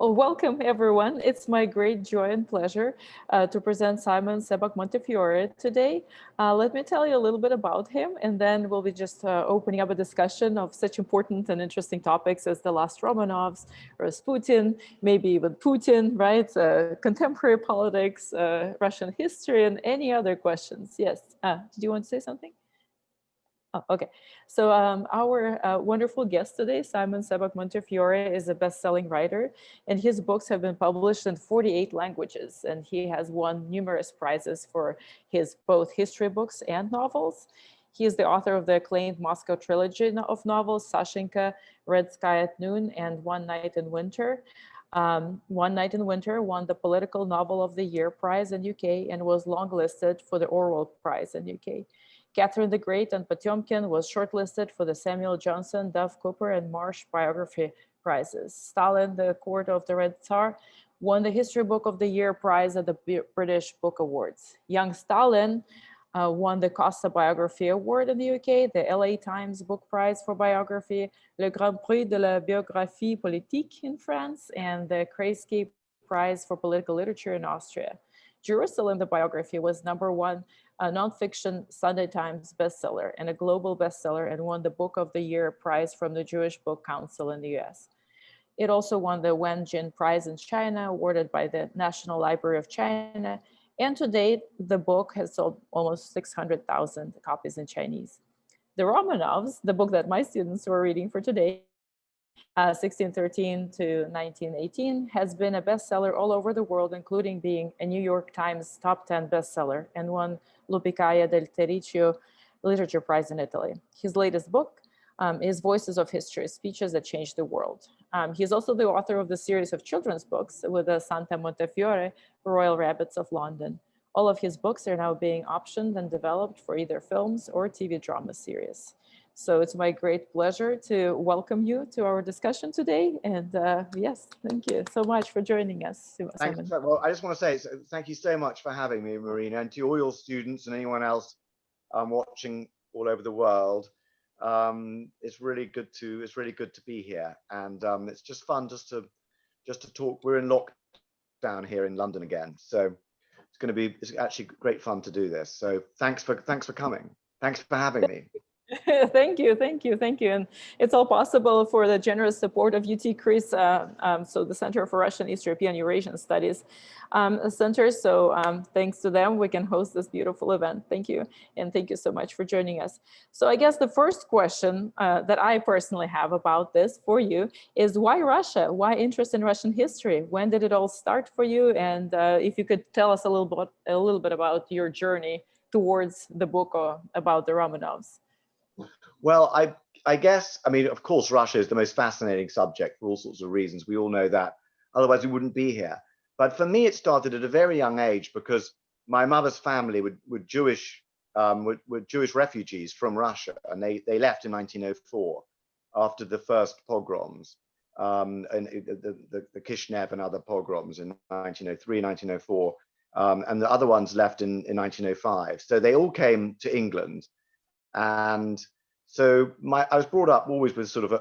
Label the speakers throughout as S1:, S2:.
S1: Well, welcome everyone. It's my great joy and pleasure to present Simon Sebag Montefiore today. Let me tell you a little bit about him, and then we'll be just opening up a discussion of such important and interesting topics as the last Romanovs, Rasputin, maybe even Putin, right? Contemporary politics, Russian history, and any other questions. Yes. Did you want to say something? Oh, okay. So our wonderful guest today, Simon Sebag Montefiore, is a best-selling writer, and his books have been published in 48 languages, and he has won numerous prizes for his both history books and novels. He is the author of the acclaimed Moscow Trilogy of novels, Sashenka, Red Sky at Noon, and One Night in Winter. One Night in Winter won the Political Novel of the Year prize in UK and was longlisted for the Orwell Prize in UK. Catherine the Great and Potemkin was shortlisted for the Samuel Johnson, Duff Cooper, and Marsh Biography Prizes. Stalin, the Court of the Red Tsar, won the History Book of the Year prize at the British Book Awards. Young Stalin won the Costa Biography Award in the UK, the LA Times Book Prize for Biography, le Grand Prix de la Biographie Politique in France, and the Kreisky Prize for Political Literature in Austria. Jerusalem, the biography, was #1 nonfiction Sunday Times bestseller and a global bestseller, and won the Book of the Year prize from the Jewish Book Council in the US. It also won the Wen Jin Prize in China, awarded by the National Library of China. And to date, the book has sold almost 600,000 copies in Chinese. The Romanovs, the book that my students were reading for today, 1613 to 1918, has been a bestseller all over the world, including being a New York Times top 10 bestseller and won Lupicaia del Terriccio Literature Prize in Italy. His latest book is Voices of History, Speeches That Changed the World. He's also the author of the series of children's books with the Santa Montefiore, Royal Rabbits of London. All of his books are now being optioned and developed for either films or TV drama series. So it's my great pleasure to welcome you to our discussion today. And yes, thank you so much for joining us, Simon.
S2: Thanks. Well, I just want to say thank you so much for having me, Marina, and to all your students and anyone else watching all over the world. It's really good to be here, and it's just fun just to talk. We're in lockdown here in London again, so it's actually great fun to do this. So thanks for coming. Thanks for having me.
S1: Thank you. And it's all possible for the generous support of UT CRIS, so the Center for Russian, East European, Eurasian Studies Center. So thanks to them, we can host this beautiful event. Thank you. And thank you so much for joining us. So I guess the first question that I personally have about this for you is, why Russia? Why interest in Russian history? When did it all start for you? And if you could tell us a little bit about your journey towards the book about the Romanovs.
S2: Well, I guess, I mean, of course, Russia is the most fascinating subject for all sorts of reasons. We all know that. Otherwise, we wouldn't be here. But for me, it started at a very young age because my mother's family were Jewish refugees from Russia, and they left in 1904 after the first pogroms, and the Kishinev and other pogroms in 1903, 1904, and the other ones left in 1905. So they all came to England, and so I was brought up always with sort of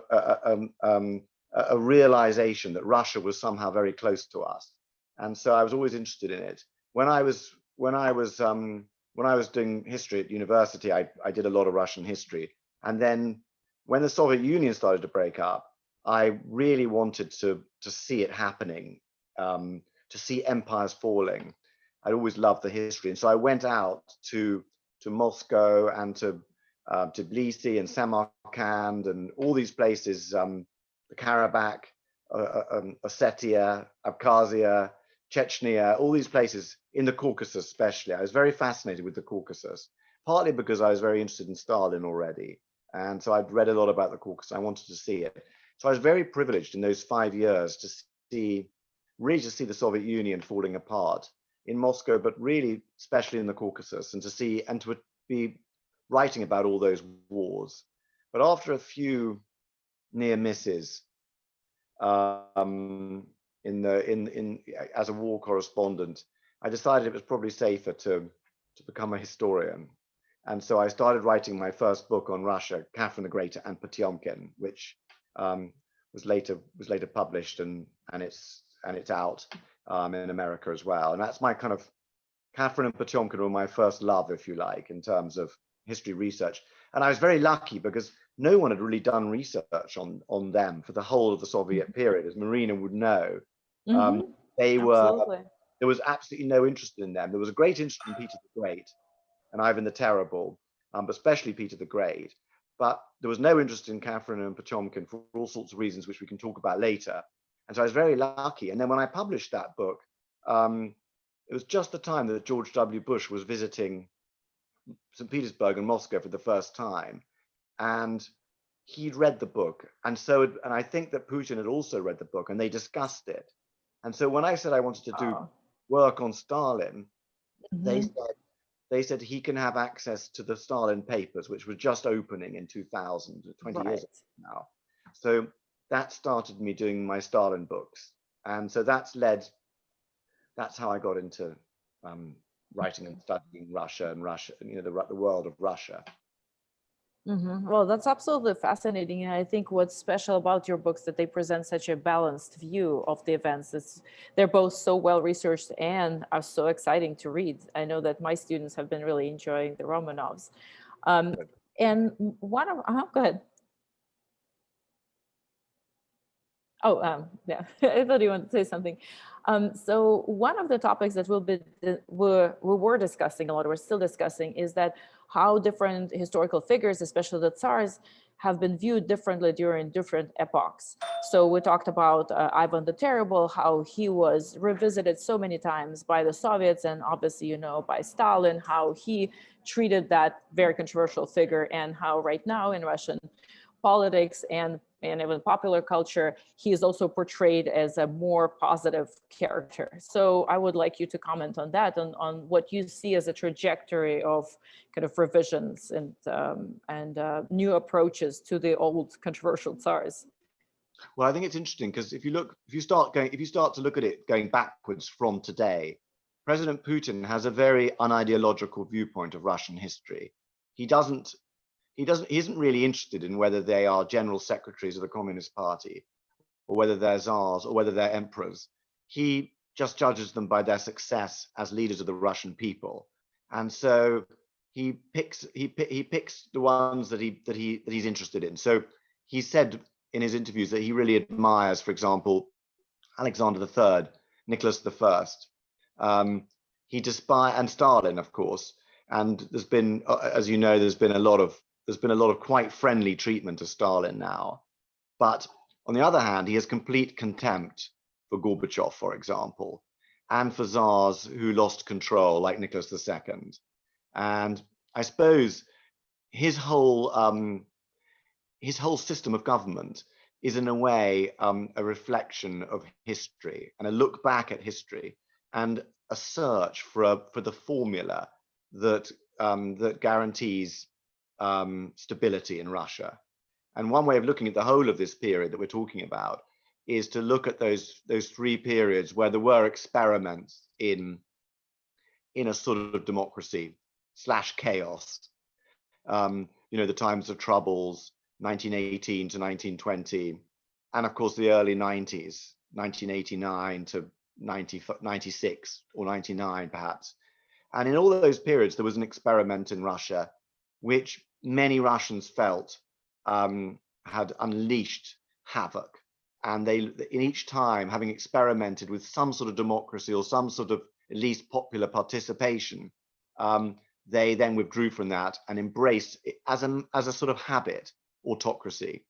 S2: a realization that Russia was somehow very close to us, and so I was always interested in it. When I was doing history at university, I did a lot of Russian history, and then when the Soviet Union started to break up, I really wanted to see it happening, to see empires falling. I'd always loved the history, and so I went out to Moscow and to Tbilisi and Samarkand and all these places, the Karabakh, Ossetia, Abkhazia, Chechnya, all these places in the Caucasus especially. I was very fascinated with the Caucasus, partly because I was very interested in Stalin already. And so I'd read a lot about the Caucasus. I wanted to see it. So I was very privileged in those 5 years to see the Soviet Union falling apart in Moscow, but really especially in the Caucasus, and to be writing about all those wars. But after a few near misses as a war correspondent, I decided it was probably safer to become a historian. And so I started writing my first book on Russia, Catherine the Great and Potemkin, which was later published, and it's and it's out in America as well. And that's my kind of Catherine and Potemkin were my first love, if you like, in terms of history research. And I was very lucky because no one had really done research on them for the whole of the Soviet period, as Marina would know. They were, there was absolutely no interest in them. There was a great interest in Peter the Great and Ivan the Terrible, but especially Peter the Great. But there was no interest in Catherine and Potemkin for all sorts of reasons, which we can talk about later. And so I was very lucky. And then when I published that book, it was just the time that George W. Bush was visiting St. Petersburg and Moscow for the first time. And he'd read the book. And I think that Putin had also read the book, and they discussed it. And so when I said I wanted to do work on Stalin, they said he can have access to the Stalin papers, which were just opening in 2000, 20 years now. So that started me doing my Stalin books. And so that's how I got into writing and studying Russia, the world of Russia.
S1: Well, that's absolutely fascinating. And I think what's special about your books that they present such a balanced view of the events. They're both so well researched and are so exciting to read. I know that my students have been really enjoying the Romanovs. And one of, go ahead. Oh, yeah, I thought you wanted to say something. So one of the topics that we were discussing a lot, we're still discussing, is that how different historical figures, especially the Tsars, have been viewed differently during different epochs. So we talked about Ivan the Terrible, how he was revisited so many times by the Soviets and obviously, by Stalin, how he treated that very controversial figure, and how right now in Russian politics and even popular culture, he is also portrayed as a more positive character. So I would like you to comment on that, on what you see as a trajectory of kind of revisions and new approaches to the old controversial Tsars.
S2: Well, I think it's interesting because if you start to look at it going backwards from today, President Putin has a very unideological viewpoint of Russian history. He isn't really interested in whether they are general secretaries of the Communist Party or whether they're czars or whether they're emperors. He just judges them by their success as leaders of the Russian people. And so he picks the ones that he's interested in. So he said in his interviews that he really admires, for example, Alexander III, Nicholas I. And Stalin, of course. And there's been, as you know, there's been a lot of quite friendly treatment of Stalin now. But on the other hand, he has complete contempt for Gorbachev, for example, and for czars who lost control, like Nicholas II. And I suppose his whole system of government is in a way a reflection of history and a look back at history and a search for the formula that guarantees stability in Russia. And one way of looking at the whole of this period that we're talking about is to look at those three periods where there were experiments in a sort of democracy / chaos. The times of troubles, 1918 to 1920, and of course the early 90s, 1989 to 96 or 99 perhaps. And in all those periods, there was an experiment in Russia which many Russians felt had unleashed havoc. And they, in each time, having experimented with some sort of democracy or some sort of at least popular participation, they then withdrew from that and embraced it as a sort of habit, autocracy.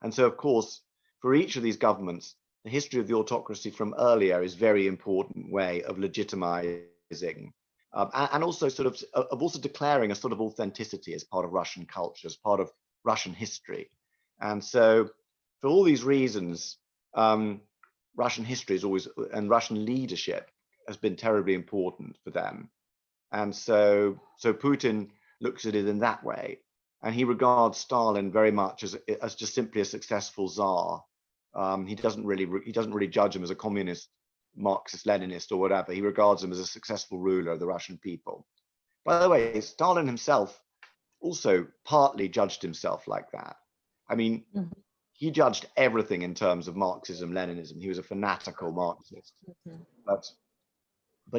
S2: And so, of course, for each of these governments, the history of the autocracy from earlier is a very important way of legitimizing and also also declaring a sort of authenticity as part of Russian culture, as part of Russian history. And so for all these reasons, Russian history is always, and Russian leadership has been terribly important for them. And so Putin looks at it in that way. And he regards Stalin very much as just simply a successful czar. He doesn't really judge him as a communist, Marxist, Leninist, or whatever. He regards him as a successful ruler of the Russian people. By the way, Stalin himself also partly judged himself like that. I mean, he judged everything in terms of Marxism, Leninism. He was a fanatical Marxist, but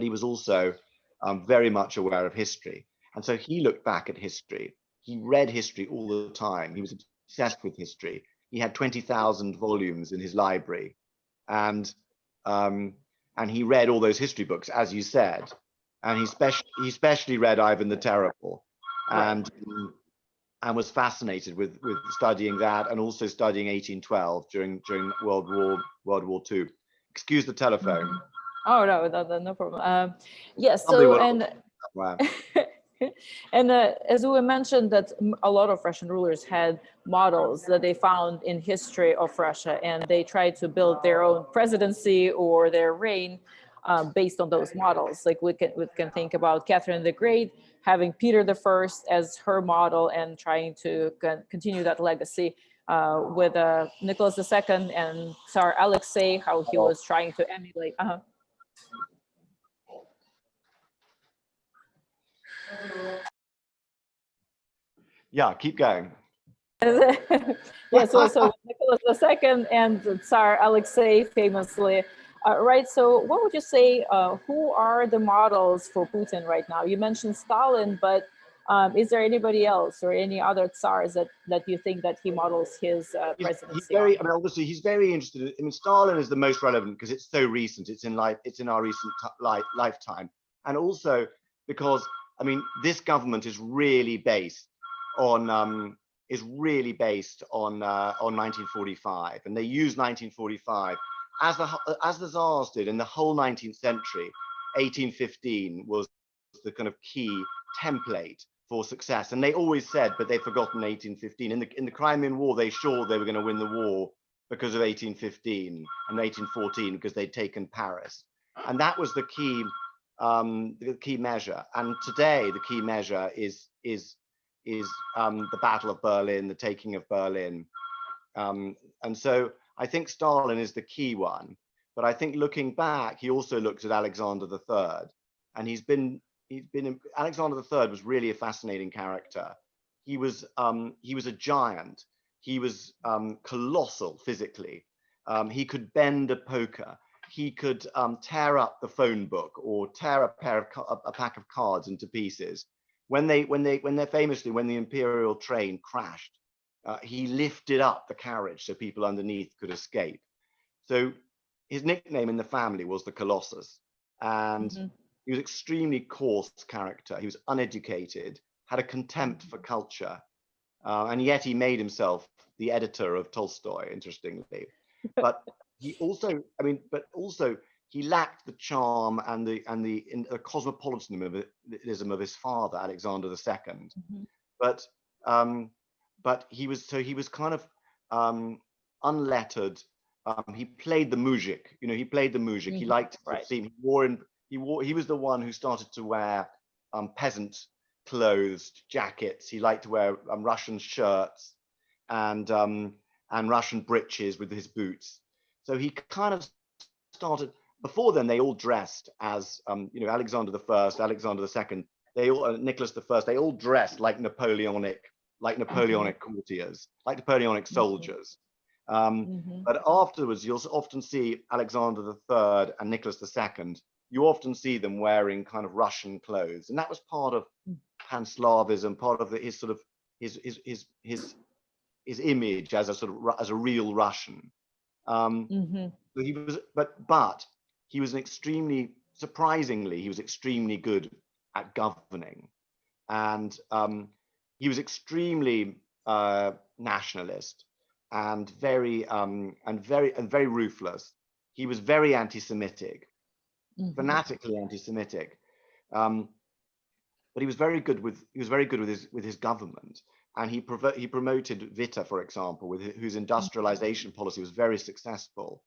S2: he was also very much aware of history. And so he looked back at history. He read history all the time. He was obsessed with history. He had 20,000 volumes in his library, and he read all those history books, as you said. And he especially read Ivan the Terrible, and was fascinated with studying that, and also studying 1812 during World War II. Excuse the telephone.
S1: Oh no problem. Yes. So and and as we mentioned, that a lot of Russian rulers had models that they found in history of Russia, and they tried to build their own presidency or their reign based on those models. Like we can think about Catherine the Great having Peter I as her model and trying to continue that legacy. With Nicholas II and Tsar Alexei, how he was trying to emulate.
S2: Yeah, keep going.
S1: Yeah, so Nicholas II and Tsar Alexei famously, right? So what would you say, who are the models for Putin right now? You mentioned Stalin, but is there anybody else or any other Tsars that you think that he models his presidency
S2: he's very, I mean, obviously he's very interested in, I mean, Stalin is the most relevant because it's so recent, it's in our recent lifetime. And also because, I mean, this government is really based on 1945, and they use 1945 as the Tsars did in the whole 19th century. 1815 was the kind of key template for success, and they always said, but they've forgotten 1815. In the Crimean War, they thought they were going to win the war because of 1815, and 1814 because they'd taken Paris, and that was the key measure. And today the key measure is the Battle of Berlin, the taking of Berlin, and so I think Stalin is the key one. But I think looking back, he also looked at Alexander III, and Alexander III was really a fascinating character. He was a giant. He was colossal physically. He could bend a poker. He could tear up the phone book or tear a pack of cards into pieces. When the Imperial train crashed, he lifted up the carriage so people underneath could escape. So his nickname in the family was the Colossus, and he was extremely coarse character. He was uneducated, had a contempt for culture, and yet he made himself the editor of Tolstoy, interestingly. But he also, he lacked the charm and the cosmopolitanism of his father, Alexander II. But he was kind of unlettered. He played the mujik. He played the mujik. He liked to seem. He was the one who started to wear peasant clothes, jackets. He liked to wear Russian shirts and Russian breeches with his boots. So he kind of started. Before then, they all dressed as Alexander I, Alexander II. They all Nicholas I. They all dressed like Napoleonic courtiers, like Napoleonic soldiers. But afterwards, you'll often see Alexander III and Nicholas II. You often see them wearing kind of Russian clothes, and that was part of Pan-Slavism, part of his sort of his image as a real Russian. But he was surprisingly extremely good at governing, and he was extremely nationalist and very ruthless. He was very anti-Semitic, fanatically anti-Semitic, but he was very good with his government, and he promoted Witte, for example, whose industrialization policy was very successful.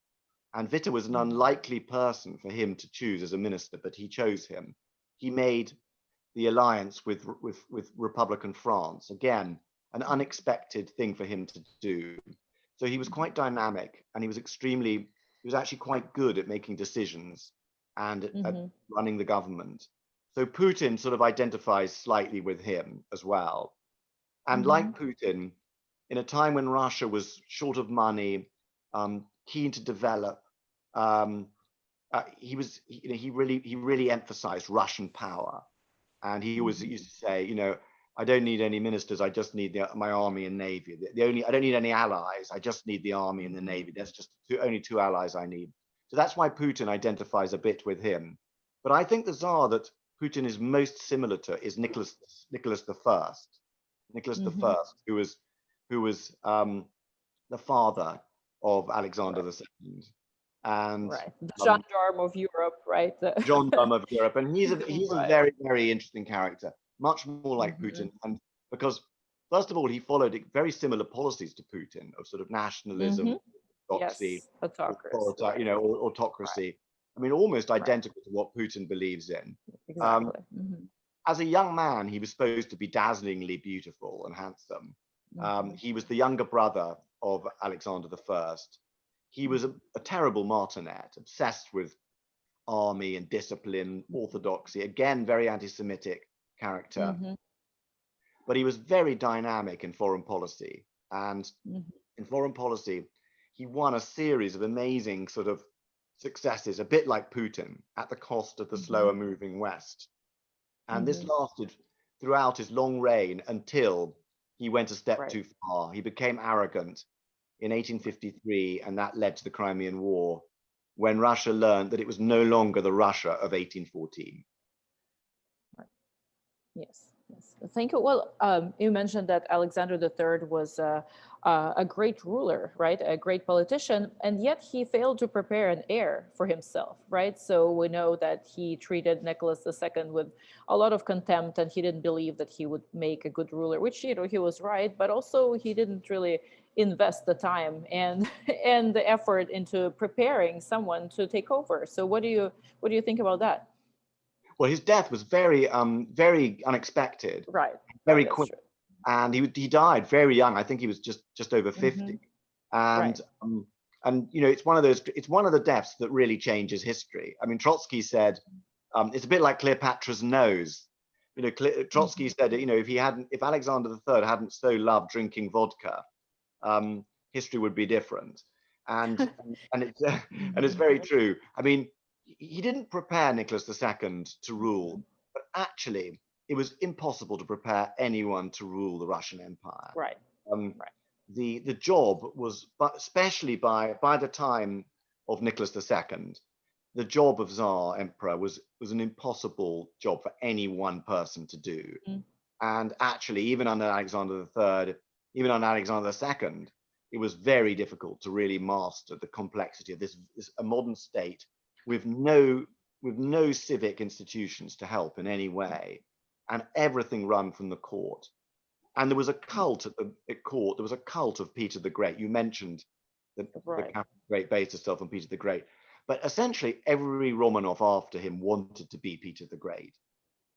S2: And Witte was an unlikely person for him to choose as a minister, but he chose him. He made the alliance with Republican France, again, an unexpected thing for him to do. So he was quite dynamic, and he was actually quite good at making decisions and at running the government. So Putin sort of identifies slightly with him as well. And like Putin, in a time when Russia was short of money, keen to develop. He really emphasized Russian power, and he always used to say, I don't need any ministers. I just need my army and navy. I don't need any allies. I just need the army and the navy. There's just only two allies I need. So that's why Putin identifies a bit with him. But I think the Tsar that Putin is most similar to is Nicholas I. Nicholas I, who was the father of Alexander II, and
S1: the gendarme of Europe, right?
S2: gendarme of Europe, and he's a very, very interesting character, much more like Putin, and because first of all he followed very similar policies to Putin of sort of nationalism, autocracy, autocracy. I mean, almost identical to what Putin believes in.
S1: Exactly.
S2: As a young man, he was supposed to be dazzlingly beautiful and handsome. He was the younger brother of Alexander I. He was a terrible martinet, obsessed with army and discipline, orthodoxy, again, very anti-Semitic character. But he was very dynamic in foreign policy. And in foreign policy, he won a series of amazing sort of successes, a bit like Putin, at the cost of the slower moving West. And this lasted throughout his long reign until he went a step too far. He became arrogant in 1853, and that led to the Crimean War, when Russia learned that it was no longer the Russia of 1814.
S1: Yes. Thank you. Well, you mentioned that Alexander III was a great ruler, right? A great politician, and yet he failed to prepare an heir for himself, right? So we know that he treated Nicholas II with a lot of contempt, and he didn't believe that he would make a good ruler, which, he was right, but also he didn't really invest the time and the effort into preparing someone to take over. So what do you think about that?
S2: Well, his death was very unexpected, very quick, and he died very young. I think he was just over 50, and it's one of the deaths that really changes history. I mean, Trotsky said it's a bit like Cleopatra's nose. Trotsky said, if Alexander III hadn't so loved drinking vodka, history would be different, and it's very true. I mean, he didn't prepare Nicholas II to rule, but actually it was impossible to prepare anyone to rule the Russian Empire. The job was, but especially by the time of Nicholas II, the job of Tsar Emperor was an impossible job for any one person to do. And actually, even under Alexander III, even under Alexander II, it was very difficult to really master the complexity of this a modern state with no civic institutions to help in any way, and everything run from the court. And there was a cult at court. There was a cult of Peter the Great. You mentioned the Great based itself on Peter the Great, but essentially every Romanov after him wanted to be Peter the Great.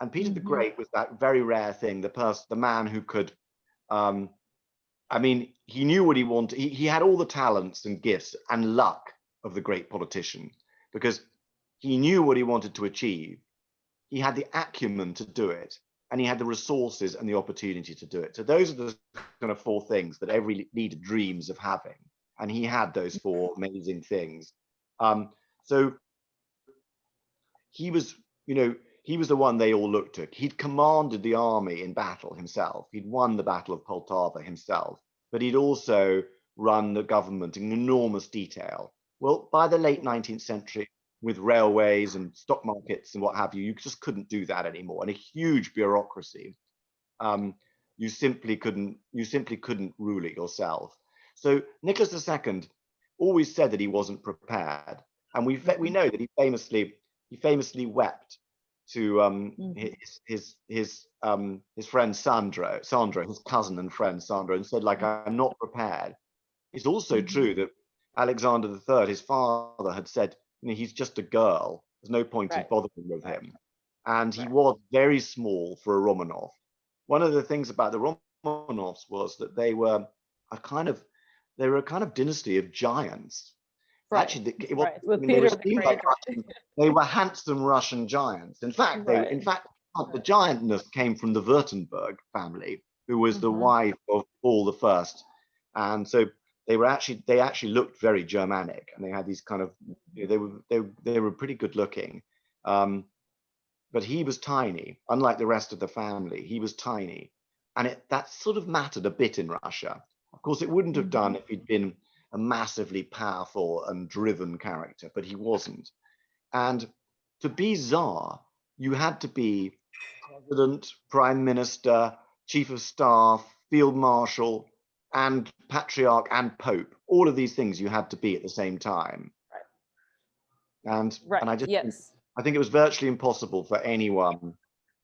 S2: And Peter the Great was that very rare thing, the man who could, I mean, he knew what he wanted. He had all the talents and gifts and luck of the great politician, because he knew what he wanted to achieve. He had the acumen to do it, and he had the resources and the opportunity to do it. So those are the kind of four things that every leader dreams of having. And he had those four amazing things. So he was, he was the one they all looked to. He'd commanded the army in battle himself. He'd won the Battle of Poltava himself, but he'd also run the government in enormous detail. Well, by the late 19th century, with railways and stock markets and what have you, you just couldn't do that anymore. And a huge bureaucracy, you simply couldn't rule it yourself. So Nicholas II always said that he wasn't prepared, and we know that he famously wept to his friend Sandro, his cousin and friend Sandro, and said, like, I'm not prepared. It's also true that Alexander III, his father, had said, he's just a girl. There's no point in bothering with him. And he was very small for a Romanov. One of the things about the Romanovs was that they were a kind of dynasty of giants. Actually, they were handsome Russian giants. In fact, the giantness came from the Württemberg family, who was the wife of Paul I, and so they actually looked very Germanic, and they had these kind of, they were pretty good looking, but he was tiny, unlike the rest of the family. He was tiny, and that sort of mattered a bit in Russia. Of course, it wouldn't have done if he'd been a massively powerful and driven character, but he wasn't. And to be Tsar, you had to be president, prime minister, chief of staff, field marshal, and patriarch and pope. All of these things you had to be at the same time. And I think it was virtually impossible for anyone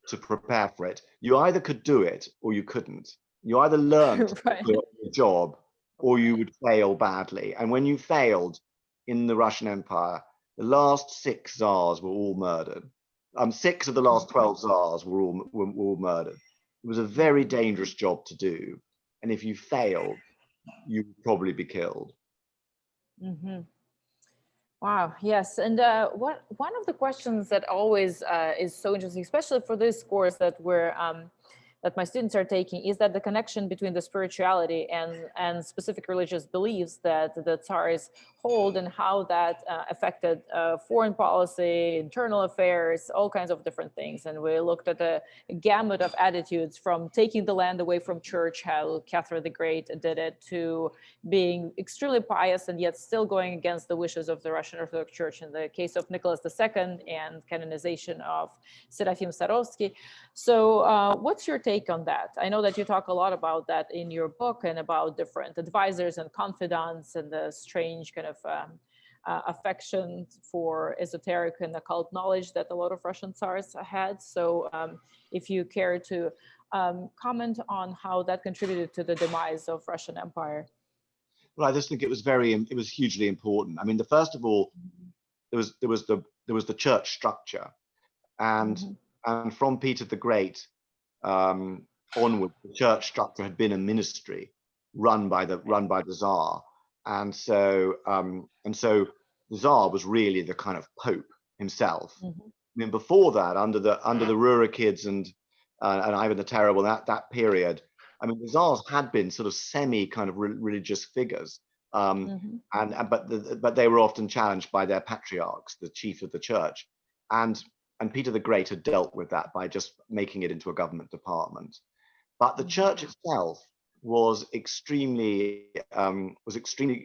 S2: to prepare for it. You either could do it or you couldn't. You either learned to do your job or you would fail badly. And when you failed in the Russian Empire, the last 6 Tsars were all murdered. 6 of the last 12 Tsars were all murdered. It was a very dangerous job to do. And if you failed, you would probably be killed.
S1: Wow, yes. And one of the questions that always is so interesting, especially for this course that that my students are taking, is that the connection between the spirituality and specific religious beliefs that the Tsars hold, and how that affected foreign policy, internal affairs, all kinds of different things. And we looked at a gamut of attitudes, from taking the land away from church, how Catherine the Great did it, to being extremely pious and yet still going against the wishes of the Russian Orthodox Church in the case of Nicholas II and canonization of Serafim Sarovsky. So what's your take on that? I know that you talk a lot about that in your book, and about different advisors and confidants, and the strange kind of affection for esoteric and occult knowledge that a lot of Russian Tsars had. So if you care to comment on how that contributed to the demise of Russian Empire.
S2: Well, I just think it was hugely important. I mean, first of all, there was the church structure, and from Peter the Great onward, the church structure had been a ministry run by the Tsar, and so the Tsar was really the kind of Pope himself. I mean, before that, under the Rurikids and Ivan the Terrible, that period, I mean, the Tsars had been sort of semi kind of religious figures, but they were often challenged by their patriarchs, the chief of the church, and Peter the Great had dealt with that by just making it into a government department. But the church itself was extremely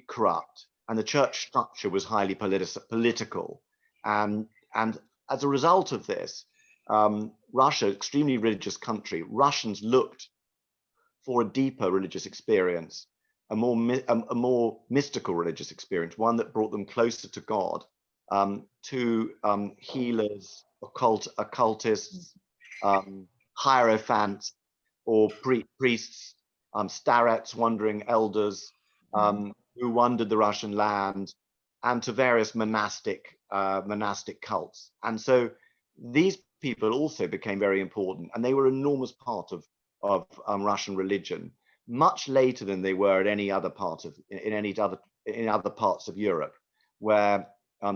S2: corrupt, and the church structure was highly political, and as a result of this, Russia, extremely religious country, Russians looked for a deeper religious experience, a more mystical religious experience, one that brought them closer to God, to healers, occultists, hierophants, or priests, starets, wandering elders, who wandered the Russian land, and to various monastic cults. And so these people also became very important, and they were an enormous part of Russian religion, much later than they were at any other part in other parts of Europe, where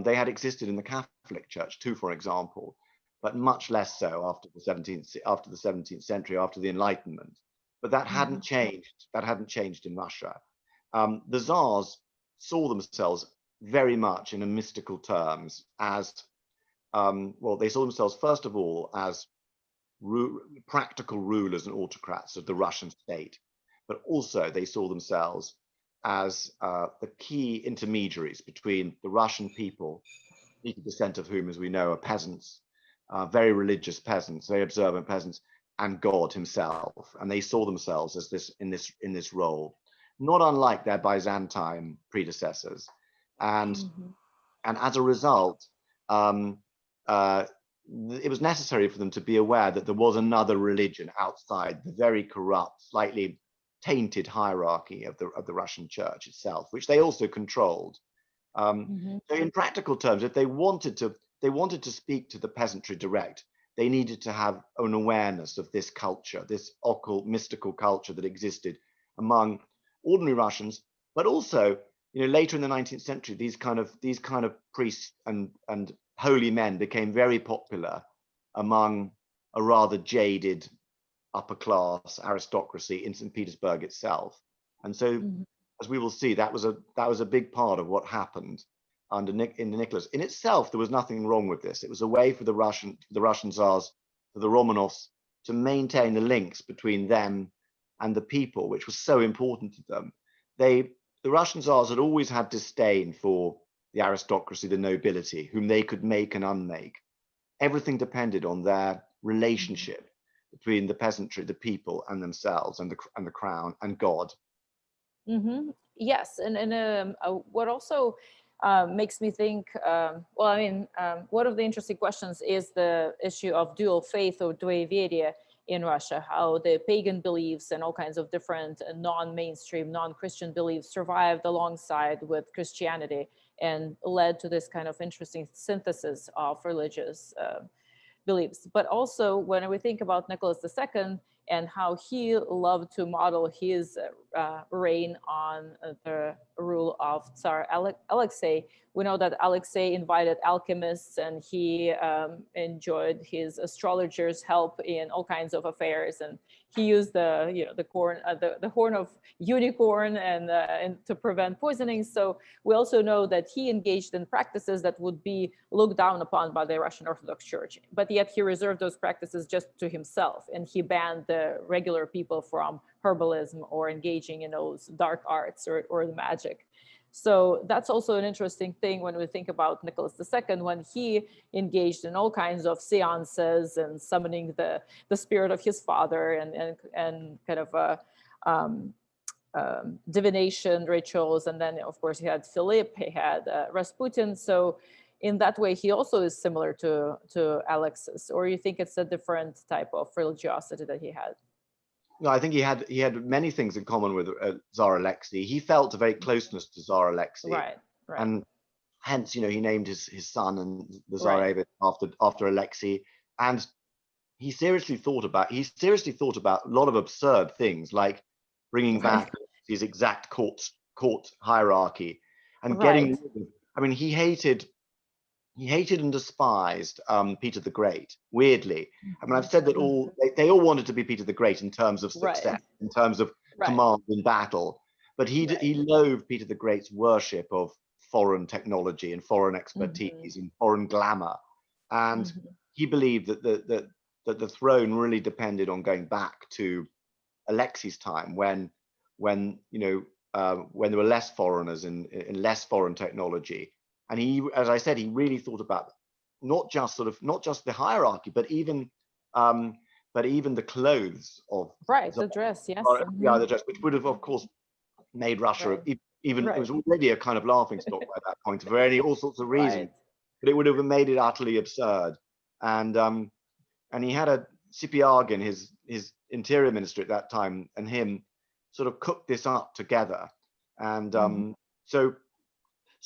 S2: they had existed in the Catholic Church too, for example, but much less so after the 17th century, after the Enlightenment. But that hadn't changed. That hadn't changed in Russia. The Tsars saw themselves very much in a mystical terms as they saw themselves first of all as practical rulers and autocrats of the Russian state, but also they saw themselves as the key intermediaries between the Russian people, 80% of whom, as we know, are peasants, very religious peasants, very observant peasants, and God himself. And they saw themselves as in this role, not unlike their Byzantine predecessors. And as a result, it was necessary for them to be aware that there was another religion outside the very corrupt, slightly tainted hierarchy of the Russian church itself, which they also controlled. So in practical terms, if they wanted to speak to the peasantry direct, they needed to have an awareness of this culture, this occult, mystical culture that existed among ordinary Russians, but also, later in the 19th century, these kind of priests and holy men became very popular among a rather jaded upper class aristocracy in St. Petersburg itself. And so as we will see, that was a big part of what happened under Nicholas. In itself, there was nothing wrong with this. It was a way for the Russian Tsars, for the Romanovs, to maintain the links between them and the people, which was so important to them. The Russian Tsars had always had disdain for the aristocracy, the nobility, whom they could make and unmake. Everything depended on their relationship between the peasantry, the people, and themselves, and the crown and God.
S1: Yes, and what also makes me think, well, I mean, one of the interesting questions is the issue of dual faith or dueveria in Russia, how the pagan beliefs and all kinds of different non-mainstream, non-Christian beliefs survived alongside with Christianity and led to this kind of interesting synthesis of religious beliefs. But also when we think about Nicholas II and how he loved to model his reign on the rule of Tsar Alexei, we know that Alexei invited alchemists and he enjoyed his astrologers' help in all kinds of affairs, and he used the horn of unicorn and to prevent poisoning. So we also know that he engaged in practices that would be looked down upon by the Russian Orthodox Church, but yet he reserved those practices just to himself, and he banned the regular people from herbalism or engaging in those dark arts or the magic. So that's also an interesting thing when we think about Nicholas II, when he engaged in all kinds of seances and summoning the spirit of his father and kind of divination rituals. And then, of course, he had Philip, he had Rasputin. So in that way, he also is similar to Alexis, or you think it's a different type of religiosity that he had?
S2: No, I think he had many things in common with Tsar Alexei. He felt a very closeness to Tsar Alexei,
S1: right.
S2: and hence, he named his son and the
S1: Right.
S2: Tsarevich after Alexei. And he seriously thought about a lot of absurd things, like bringing back his exact court hierarchy and getting. I mean, he hated and despised Peter the Great. Weirdly, I mean, I've said that they all wanted to be Peter the Great in terms of success, in terms of command in battle, but he loathed Peter the Great's worship of foreign technology and foreign expertise and foreign glamour, and he believed that the throne really depended on going back to Alexei's time, when there were less foreigners and less foreign technology. And he, as I said, he really thought about not just the hierarchy, but even the clothes of
S1: the dress, yes,
S2: the dress, which would have, of course, made Russia even it was already a kind of laughingstock by that point for all sorts of reasons, but it would have made it utterly absurd. And he had a Sipiagin, his interior minister at that time, and him sort of cooked this up together, and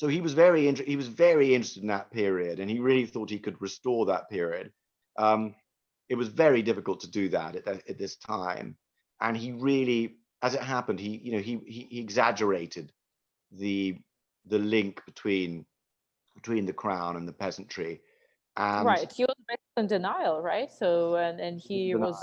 S2: so he was very interested in that period, and he really thought he could restore that period. It was very difficult to do that at this time, and he really, as it happened, he exaggerated the link between the crown and the peasantry. And
S1: he was in denial, right? So and he was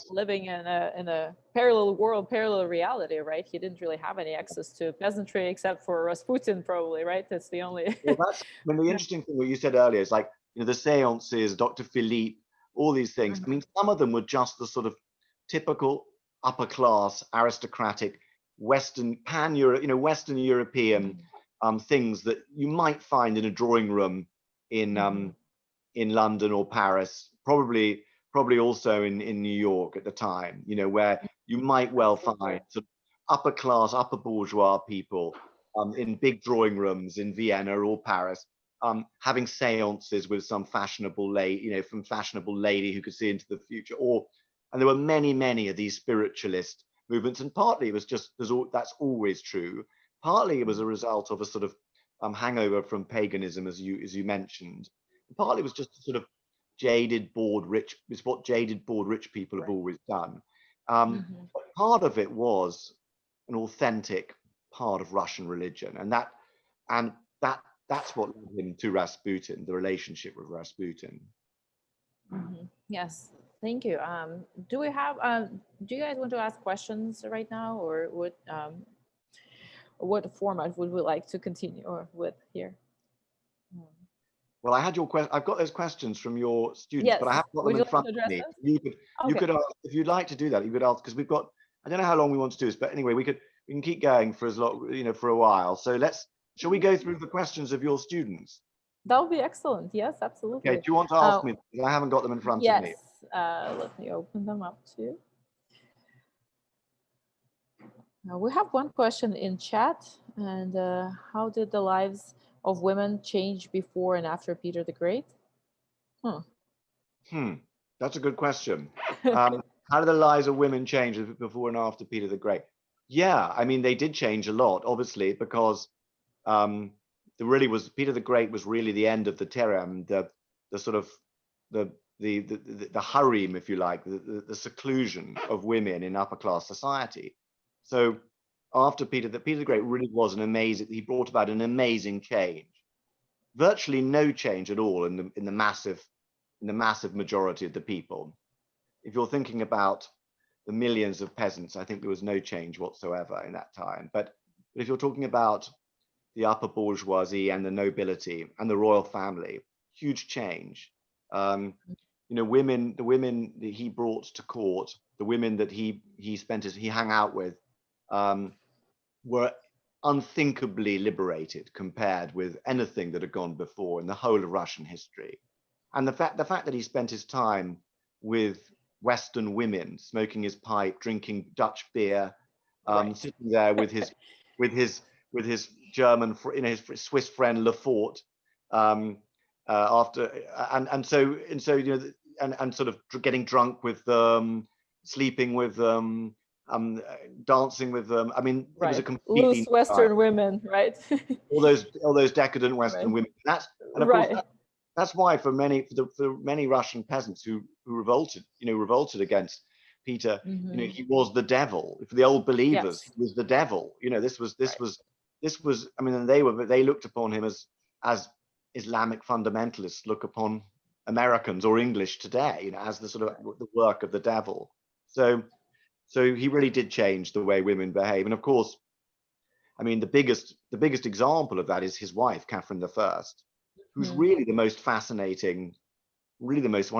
S1: living in a parallel world, parallel reality, right? He didn't really have any access to peasantry except for Rasputin, probably, right? That's the only.
S2: Well, that's the interesting thing what you said earlier is, like, the seances, Dr. Philippe, all these things. I mean, some of them were just the sort of typical upper class, aristocratic, Western Western European things that you might find in a drawing room in London or Paris, probably also in New York at the time, where you might well find sort of upper class, upper bourgeois people in big drawing rooms in Vienna or Paris, having seances with some fashionable lady, lady who could see into the future. And there were many of these spiritualist movements, and partly it was just, that's always true. Partly it was a result of a sort of hangover from paganism, as you mentioned. Partly it was just a sort of jaded, bored rich. It's what jaded, bored rich people have always done. But part of it was an authentic part of Russian religion, and that's what led him to Rasputin, the relationship with Rasputin.
S1: Yes, thank you. Do you guys want to ask questions right now, or would what format would we like to continue or with here?
S2: Well, I had your question. I've got those questions from your students,
S1: Yes.
S2: but I haven't got
S1: Would
S2: them
S1: you
S2: in
S1: like
S2: front
S1: to
S2: of
S1: address
S2: me.
S1: this?
S2: You could ask, if you'd like to do that. You could ask, because we've got. I don't know how long we want to do this, but anyway, we can keep going for as long, for a while. So shall we go through the questions of your students?
S1: That would be excellent. Yes, absolutely.
S2: Okay. Do you want to ask me? Because I haven't got them in front of me.
S1: Yes. Let me open them up too. Now we have one question in chat, and how did the lives of women change before and after Peter the Great?
S2: That's a good question. How did the lives of women change before and after Peter the Great? Yeah, I mean, they did change a lot, obviously, because Peter the Great was really the end of the terem, the sort of the harem, if you like, the seclusion of women in upper class society. So after Peter the Great really was he brought about an amazing change. Virtually no change at all in the massive majority of the people. If you're thinking about the millions of peasants, I think there was no change whatsoever in that time. But if you're talking about the upper bourgeoisie and the nobility and the royal family, huge change. The women that he brought to court, the women that he hung out with, were unthinkably liberated compared with anything that had gone before in the whole of Russian history. And the fact that he spent his time with Western women, smoking his pipe, drinking Dutch beer, sitting there with his German, his Swiss friend Lefort, and sort of getting drunk with them, sleeping with them, dancing with them. I mean, it was a completely
S1: loose Western women, right?
S2: all those decadent Western women. And of course, that's why for many Russian peasants who revolted against Peter, he was the devil. For the old believers, he was the devil. This was. I mean, and they looked upon him as Islamic fundamentalists look upon Americans or English today, as the sort of the work of the devil. So he really did change the way women behave. And of course, I mean, the biggest example of that is his wife, Catherine I, who's really one of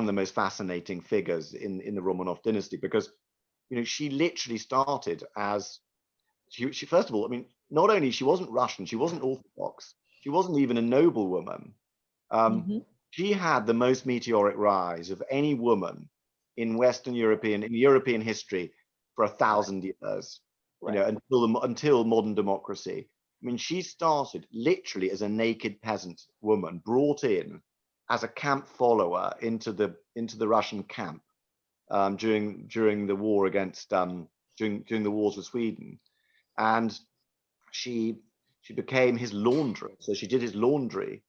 S2: the most fascinating figures in the Romanov dynasty, because she literally started as she first of all, I mean, not only she wasn't Russian, she wasn't Orthodox, she wasn't even a noblewoman. She had the most meteoric rise of any woman in European history for 1,000 years, until modern democracy. I mean, she started literally as a naked peasant woman, brought in as a camp follower into the Russian camp during the war against during the wars with Sweden, and she became his laundress. So she did his laundry,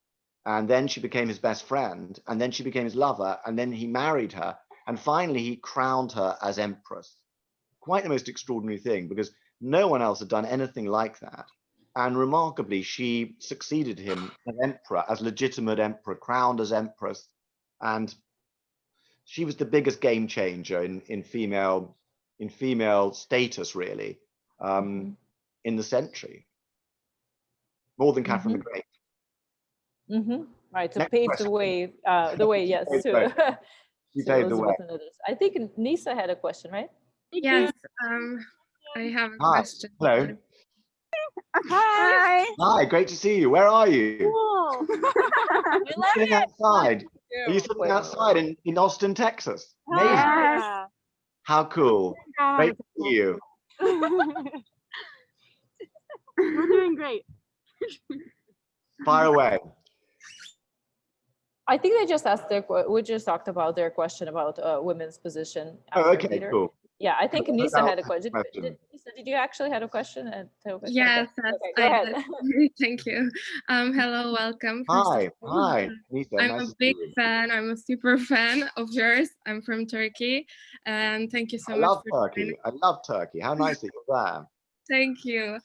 S2: and then she became his best friend, and then she became his lover, and then he married her, and finally he crowned her as empress. Quite the most extraordinary thing, because no one else had done anything like that. And remarkably, she succeeded him as emperor, as legitimate emperor, crowned as empress. And she was the biggest game changer in female status, really, in the century, more than Catherine the Great.
S1: Right, to
S2: Next
S1: pave
S2: question.
S1: the way, yes.
S2: She paved the way.
S1: I think Nisa had a question, right?
S3: Yes, I have a question.
S2: Hello.
S4: Hi.
S2: Hi, great to see you. Where are you?
S4: Cool.
S2: Are you sitting outside? Are you sitting outside in Austin, Texas? Amazing.
S4: Yes.
S2: How cool. Great to see you.
S4: We're doing great.
S2: Fire away.
S1: I think they just asked we just talked about their question about women's position.
S2: Oh, okay,
S1: Peter.
S2: cool.
S1: Yeah, I think Nisa had a question. Nisa, did you actually have a question?
S3: Yes,
S1: okay, go ahead.
S3: Thank you. Hello, welcome.
S2: Hi, Nisa,
S3: I'm
S2: nice
S3: a big fan. I'm a super fan of yours. I'm from Turkey, and thank you so much for
S2: Turkey. I love Turkey. How nice that you're there.
S3: Thank you.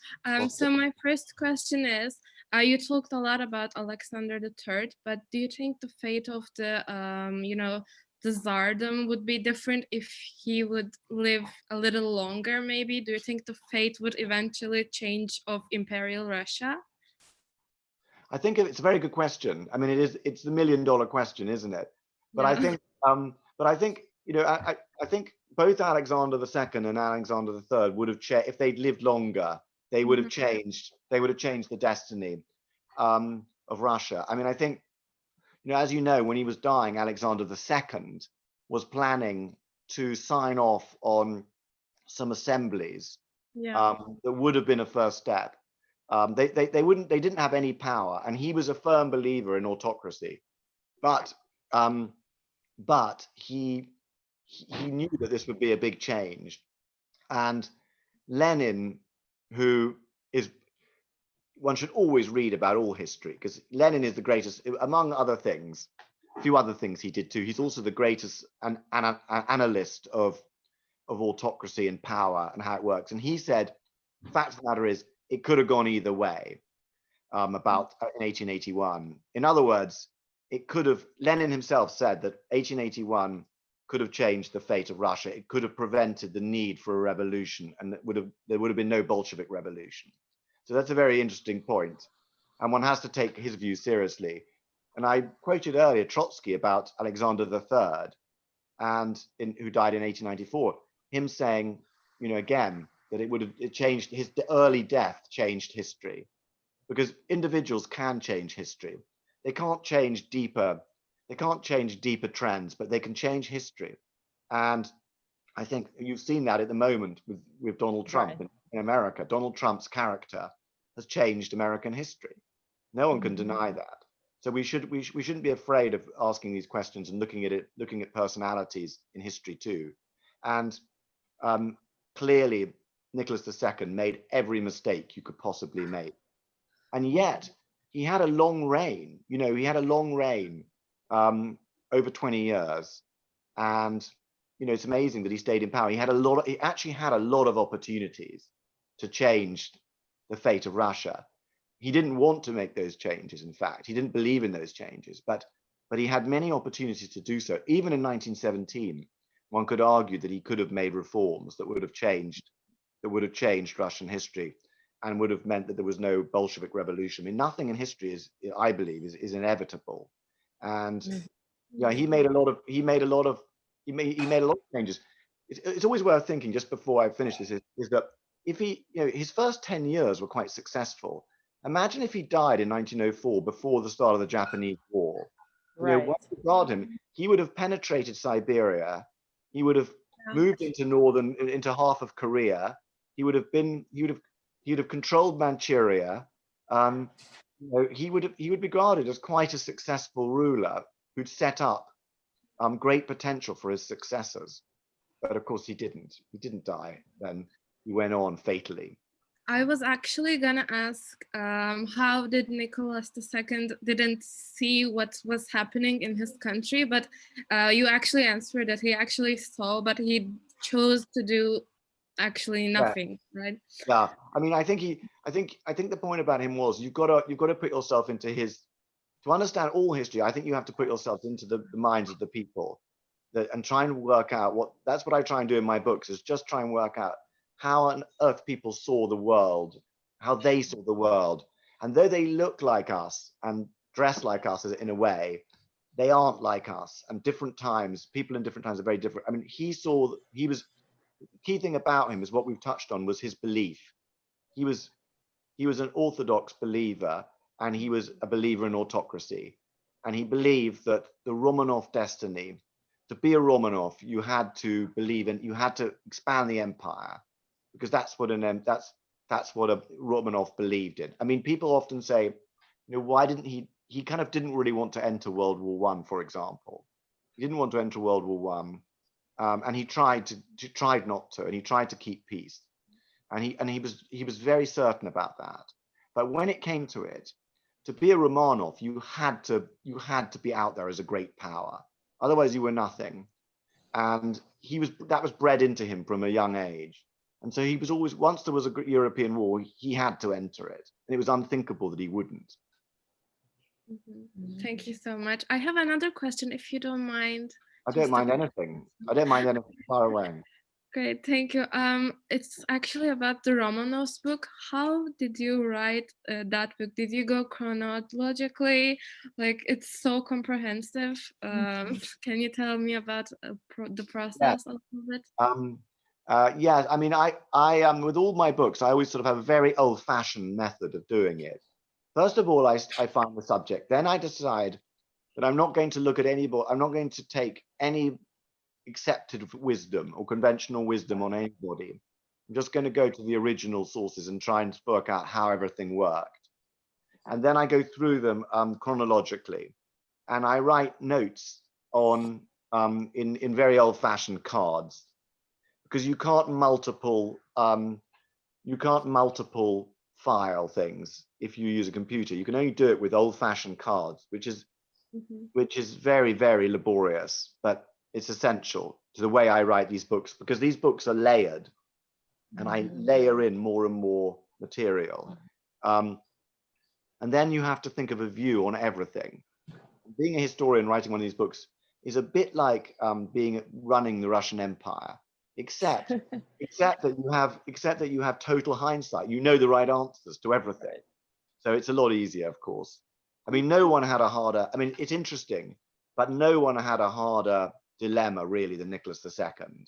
S3: So my first question is, you talked a lot about Alexander III, but do you think the fate of the, the Tsardom would be different if he would live a little longer, maybe? Do you think the fate would eventually change of Imperial Russia?
S2: I think it's a very good question. I mean, it's the $1,000,000 question, isn't it? But
S3: Yeah.
S2: I think, you know, I think both Alexander II and Alexander III would have changed if they'd lived longer. They would have changed. They would have changed the destiny of Russia. I mean, I think, you know, as you know, when he was dying, Alexander II was planning to sign off on some assemblies
S3: Yeah.
S2: that would have been a first step. They didn't have any power, and he was a firm believer in autocracy, but he knew that this would be a big change. And Lenin, who is, one should always read about all history, because Lenin is the greatest, among other things, a few other things he did too. He's also the greatest analyst of autocracy and power and how it works. And he said, the fact of the matter is, it could have gone either way about in 1881. In other words, it could have, Lenin himself said that 1881 could have changed the fate of Russia. It could have prevented the need for a revolution, and there would have been no Bolshevik revolution. So that's a very interesting point, and one has to take his view seriously. And I quoted earlier Trotsky about Alexander III, who died in 1894, him saying, you know, again, that it changed, his early death changed history, because individuals can change history. They can't change deeper trends, but they can change history. And I think you've seen that at the moment with Donald Trump in America. Donald Trump's character has changed American history. No one can deny that. So we shouldn't be afraid of asking these questions and looking at personalities in history too. And clearly, Nicholas II made every mistake you could possibly make, and yet he had a long reign. You know, he had a long reign over 20 years, and you know, it's amazing that he stayed in power. He actually had a lot of opportunities to change the fate of Russia. He didn't want to make those changes. In fact, he didn't believe in those changes, but he had many opportunities to do so. Even in 1917, one could argue that he could have made reforms that would have changed Russian history, and would have meant that there was no Bolshevik revolution. I mean, nothing in history I believe, is inevitable. And yeah, he made a lot of changes. It's always worth thinking, just before I finish this, is that if his first 10 years were quite successful. Imagine if he died in 1904, before the start of the Japanese War. Once we got him, he would have penetrated Siberia. He would have moved into half of Korea. He would have controlled Manchuria. He would be regarded as quite a successful ruler who'd set up great potential for his successors. But of course he didn't die. Then he went on fatally.
S3: I was actually gonna ask, how did Nicholas II didn't see what was happening in his country, but you actually answered that he actually saw, but he chose to do actually nothing, right?
S2: Yeah, I mean, I think the point about him was, you've got to put yourself into to understand all history. I think you have to put yourself into the minds of the people, and try and work out that's what I try and do in my books, is just try and work out how on earth people saw the world, how they saw the world. And though they look like us and dress like us in a way, they aren't like us. And people in different times are very different. I mean, the key thing about him is what we've touched on, was his belief. He was an orthodox believer, and he was a believer in autocracy. And he believed that the Romanov destiny, to be a Romanov, you had to expand the empire, because that's what a Romanov believed in. I mean, people often say, why didn't he kind of didn't really want to enter World War I, for example. He didn't want to enter World War I, and he tried not to, and he tried to keep peace, and he was very certain about that. But when it came to it, to be a Romanov, you had to be out there as a great power, otherwise you were nothing. And that was bred into him from a young age. And so he was always, once there was a European war, he had to enter it. And it was unthinkable that he wouldn't.
S3: Thank you so much. I have another question, if you don't mind.
S2: I don't mind anything. I don't mind anything. Far away.
S3: Great, thank you. It's actually about the Romanovs book. How did you write that book? Did you go chronologically? Like, it's so comprehensive. Can you tell me about the process a little bit?
S2: Yeah, I mean, with all my books, I always sort of have a very old-fashioned method of doing it. First of all, I find the subject. Then I decide that I'm not going to look at any book. I'm not going to take any accepted wisdom or conventional wisdom on anybody. I'm just going to go to the original sources and try and work out how everything worked. And then I go through them chronologically, and I write notes on in very old-fashioned cards, because you can't multiple file things if you use a computer. You can only do it with old-fashioned cards, which is very, very laborious, but it's essential to the way I write these books, because these books are layered, and I layer in more and more material. And then you have to think of a view on everything. Being a historian writing one of these books is a bit like running the Russian Empire, except that you have total hindsight. You know the right answers to everything. So it's a lot easier, of course. I mean, no one had a harder, I mean, it's interesting, but no one had a harder dilemma really than Nicholas II.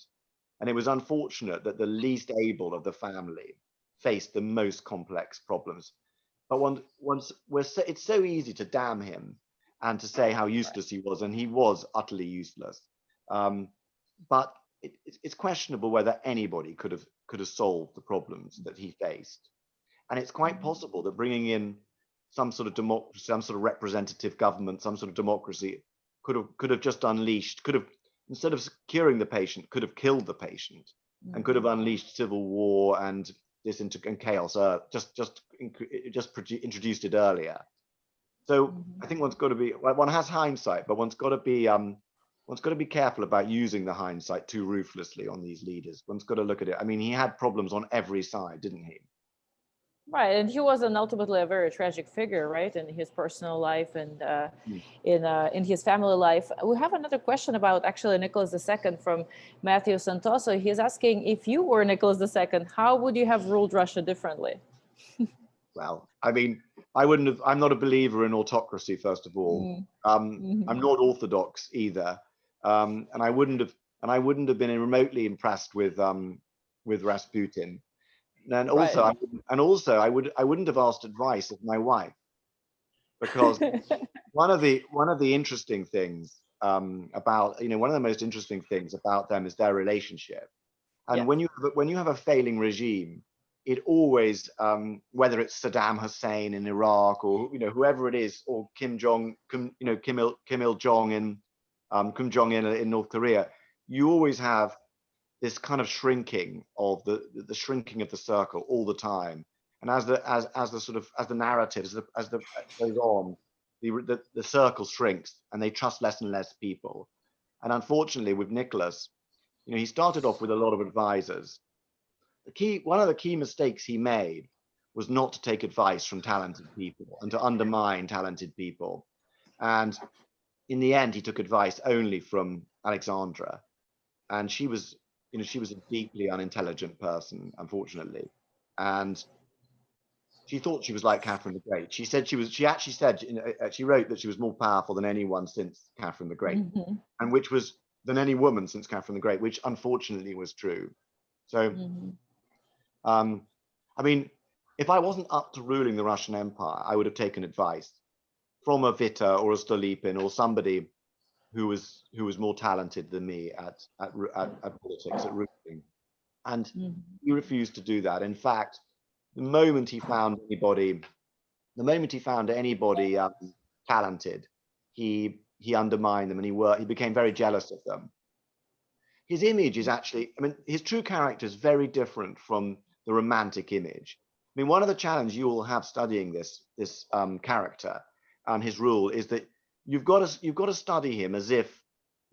S2: And it was unfortunate that the least able of the family faced the most complex problems. But it's so easy to damn him and to say how useless he was, and he was utterly useless. But it's questionable whether anybody could have solved the problems that he faced. And it's quite possible that bringing in some sort of democracy, some sort of representative government, some sort of democracy could have just unleashed, instead of curing the patient, could have killed the patient, and could have unleashed civil war and chaos. Just introduced it earlier. So I think one has hindsight, but one's got to be careful about using the hindsight too ruthlessly on these leaders. One's got to look at it. I mean, he had problems on every side, didn't he?
S1: Right, and he was ultimately a very tragic figure, right, in his personal life and in his family life. We have another question about actually Nicholas II from Matthew Santoso. He's asking, if you were Nicholas II, how would you have ruled Russia differently?
S2: Well, I mean, I'm not a believer in autocracy, first of all. I'm not orthodox either, and I wouldn't have been remotely impressed with Rasputin. And also, I wouldn't have asked advice of my wife, because one of the interesting things about, one of the most interesting things about them is their relationship. And when you have a failing regime, it always, whether it's Saddam Hussein in Iraq, or whoever it is, or Kim Jong Il in North Korea, you always have this kind of shrinking of the shrinking of the circle all the time. And as the narrative goes on, the circle shrinks, and they trust less and less people. And unfortunately, with Nicholas, he started off with a lot of advisors. One of the key mistakes he made was not to take advice from talented people and to undermine talented people. And in the end, he took advice only from Alexandra, and she was a deeply unintelligent person, unfortunately. And she thought she was like Catherine the Great. She wrote that she was more powerful than anyone since Catherine the Great, and than any woman since Catherine the Great, which unfortunately was true. So, I mean, if I wasn't up to ruling the Russian Empire, I would have taken advice from a Witte or a Stolypin, or somebody who was more talented than me at politics, at ruling. And he refused to do that. In fact, the moment he found anybody talented, he undermined them, and he became very jealous of them. His image is actually, his true character is very different from the romantic image. I mean, one of the challenges you will have studying this character and his rule is that you've got to study him as if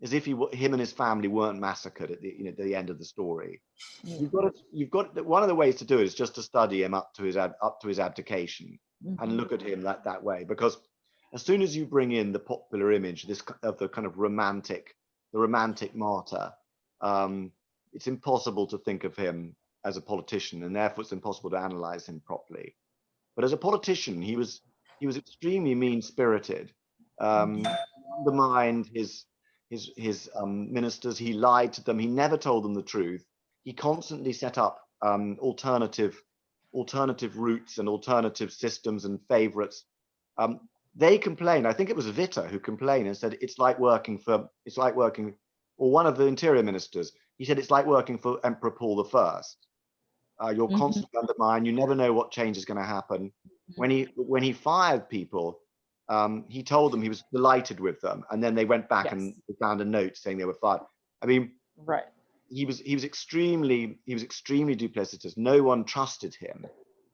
S2: him and his family weren't massacred at the end of the story. One of the ways to do it is just to study him up to his abdication, and look at him that way, because as soon as you bring in the popular image of the kind of romantic the romantic martyr. It's impossible to think of him as a politician, and therefore it's impossible to analyze him properly. But as a politician, he was extremely mean-spirited, undermined his ministers. He lied to them. He never told them the truth. He constantly set up alternative routes and alternative systems and favorites. They complained. I think it was Witte who complained and said it's like working, or one of the interior ministers. He said it's like working for Emperor Paul I. You're constantly undermined. You never know what change is going to happen. When he fired people, he told them he was delighted with them, and then they went back and found a note saying they were fired. I mean,
S1: right.
S2: He was extremely duplicitous. No one trusted him,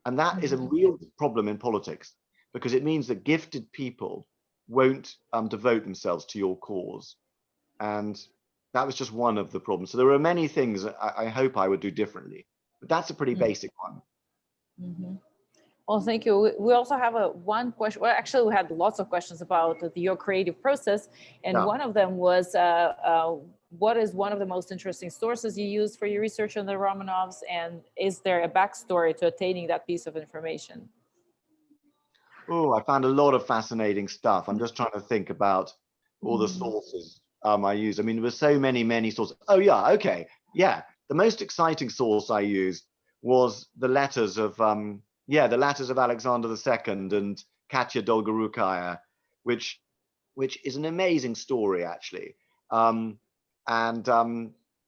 S2: and that is a real problem in politics, because it means that gifted people won't devote themselves to your cause, and that was just one of the problems. So there are many things I hope I would do differently, but that's a pretty basic one.
S1: Well, thank you. We also have one question. Well, actually, we had lots of questions about your creative process, and one of them was, what is one of the most interesting sources you use for your research on the Romanovs, and is there a backstory to attaining that piece of information?
S2: Oh, I found a lot of fascinating stuff. I'm just trying to think about all the sources I use. I mean, there were so many sources. Oh yeah, okay, yeah. The most exciting source I used was the letters of the letters of Alexander II and Katya Dolgorukaya, which is an amazing story, actually.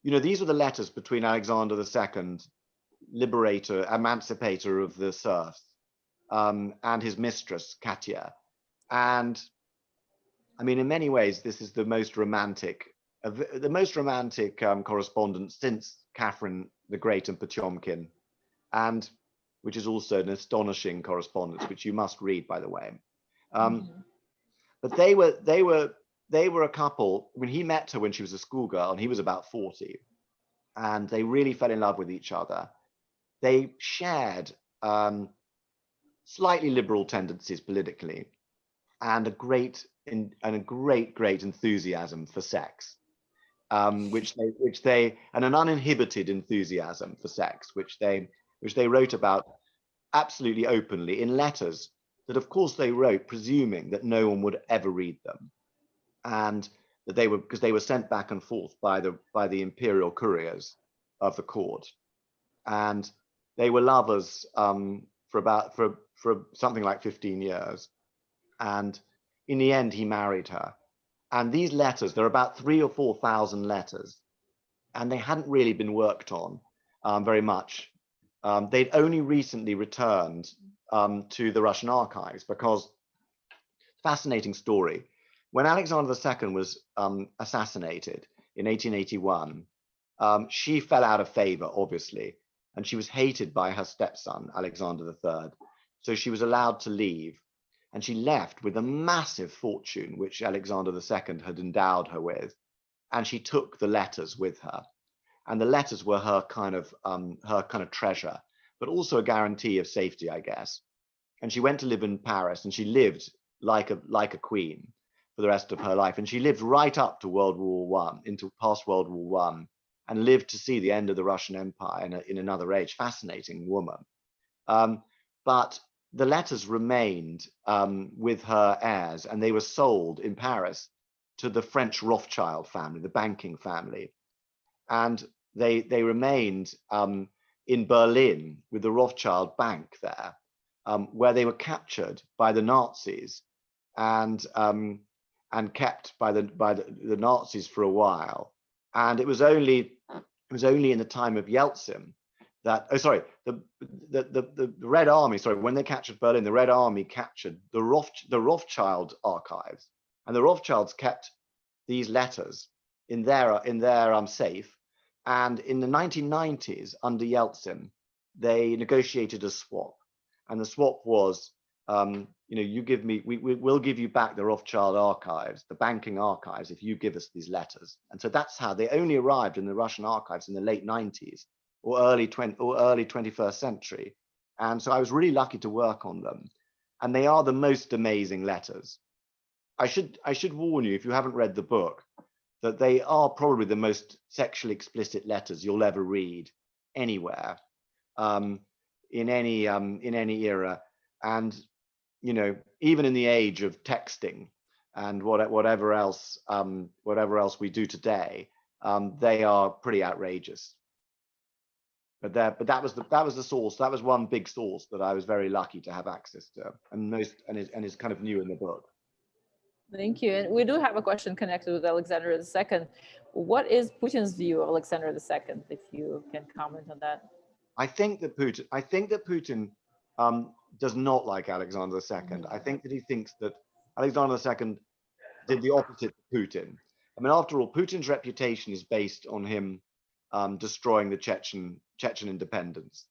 S2: You know, these were the letters between Alexander II, liberator, emancipator of the serfs, and his mistress, Katya. And I mean, in many ways, this is the most romantic correspondence since Catherine the Great and Potemkin, and which is also an astonishing correspondence, which you must read, by the way. But they were a couple. When he met her when she was a schoolgirl, and he was about 40, and they really fell in love with each other. They shared slightly liberal tendencies politically, and a great enthusiasm for sex, and an uninhibited enthusiasm for sex, which they wrote about absolutely openly in letters that, of course, they wrote presuming that no one would ever read them, and that because they were sent back and forth by the imperial couriers of the court, and they were lovers for something like 15 years, and in the end he married her. And these letters, there are about 3,000 or 4,000 letters, and they hadn't really been worked on very much. They'd only recently returned to the Russian archives, because, fascinating story, when Alexander II was assassinated in 1881, she fell out of favor, obviously, and she was hated by her stepson, Alexander III. So she was allowed to leave, and she left with a massive fortune, which Alexander II had endowed her with, and she took the letters with her. And the letters were her kind of treasure, but also a guarantee of safety, I guess. And she went to live in Paris, and she lived like a queen for the rest of her life. And she lived right up to World War I, into past World War I, and lived to see the end of the Russian Empire in another age. Fascinating woman. But the letters remained with her heirs, and they were sold in Paris to the French Rothschild family, the banking family. And they remained in Berlin with the Rothschild Bank there, where they were captured by the Nazis and kept by the Nazis for a while. And it was only in the time of Yeltsin that the Red Army, when they captured Berlin, the Red Army captured the Rothschild archives, and the Rothschilds kept these letters in their safe. And in the 1990s, under Yeltsin, they negotiated a swap, and the swap was, you give me, we'll give you back the Rothschild archives, the banking archives, if you give us these letters. And so that's how they only arrived in the Russian archives in the late 90s or early 21st century. And so I was really lucky to work on them, and they are the most amazing letters. I should warn you, if you haven't read the book, that they are probably the most sexually explicit letters you'll ever read anywhere, in any era. And even in the age of texting and whatever else we do today, they are pretty outrageous. But that was the source. That was one big source that I was very lucky to have access to, and is kind of new in the book.
S1: Thank you. And we do have a question connected with Alexander II. What is Putin's view of Alexander II? If you can comment on that.
S2: I think that Putin does not like Alexander II. I think that he thinks that Alexander II did the opposite to Putin. I mean, after all, Putin's reputation is based on him destroying the Chechen independence.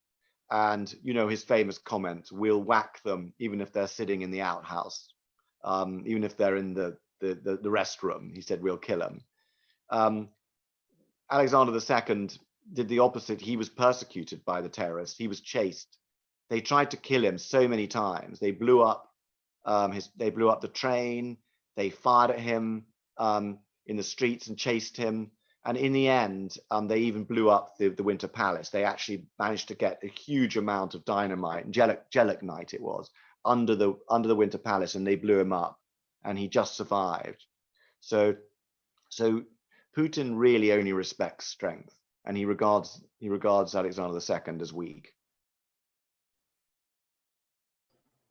S2: And his famous comment, "We'll whack them even if they're sitting in the outhouse, even if they're in the restroom." He said, "We'll kill them." Alexander II did the opposite. He was persecuted by the terrorists. He was chased. They tried to kill him so many times. They blew up the train. They fired at him in the streets and chased him. And in the end, they even blew up the Winter Palace. They actually managed to get a huge amount of dynamite, gelignite it was, under the Winter Palace, and they blew him up, and he just survived. So Putin really only respects strength, and he regards Alexander II as weak.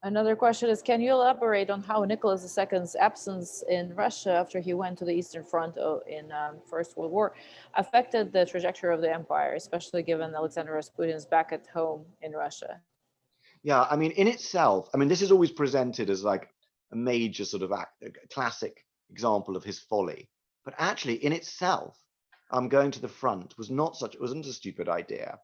S1: Another question is, can you elaborate on how Nicholas II's absence in Russia after he went to the Eastern Front in First World War affected the trajectory of the empire, especially given Alexander Rasputin's back at home in Russia?
S2: Yeah, I mean, in itself, this is always presented as like a major sort of a classic example of his folly. But actually, in itself, going to the front wasn't a stupid idea.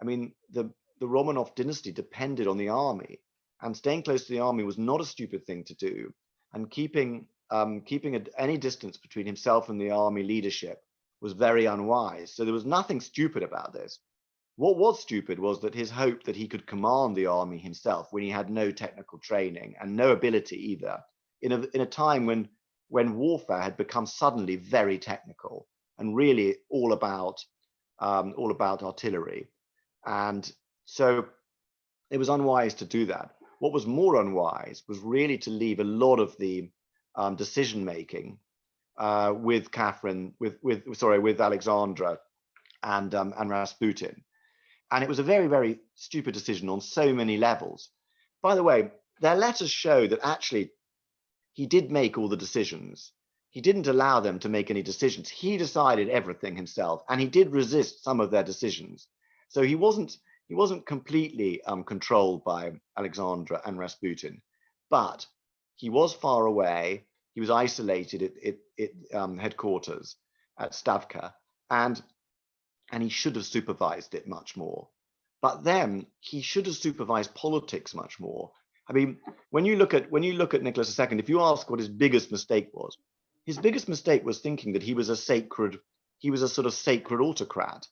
S2: I mean, the Romanov dynasty depended on the army. And staying close to the army was not a stupid thing to do. And keeping any distance between himself and the army leadership was very unwise. So there was nothing stupid about this. What was stupid was that his hope that he could command the army himself when he had no technical training and no ability either, in a time when warfare had become suddenly very technical and really all about artillery. And so it was unwise to do that. What was more unwise was really to leave a lot of the decision making with Alexandra and Rasputin, and it was a very, very stupid decision on so many levels. By the way, their letters show that actually he did make all the decisions. He didn't allow them to make any decisions. He decided everything himself, and he did resist some of their decisions. So he wasn't completely controlled by Alexandra and Rasputin, but he was far away. He was isolated at headquarters at Stavka, and he should have supervised it much more. But then he should have supervised politics much more. I mean, when you look at Nicholas II, if you ask what his biggest mistake was thinking that he was a sort of sacred autocrat.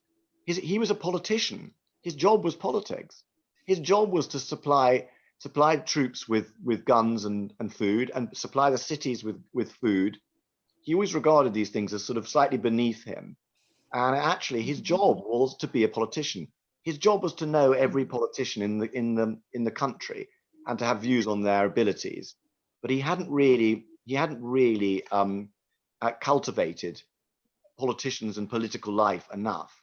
S2: He was a politician. His job was politics. His job was to supply troops with guns and food, and supply the cities with food. He always regarded these things as sort of slightly beneath him. And actually, his job was to be a politician. His job was to know every politician in the country and to have views on their abilities. But he hadn't really cultivated politicians and political life enough.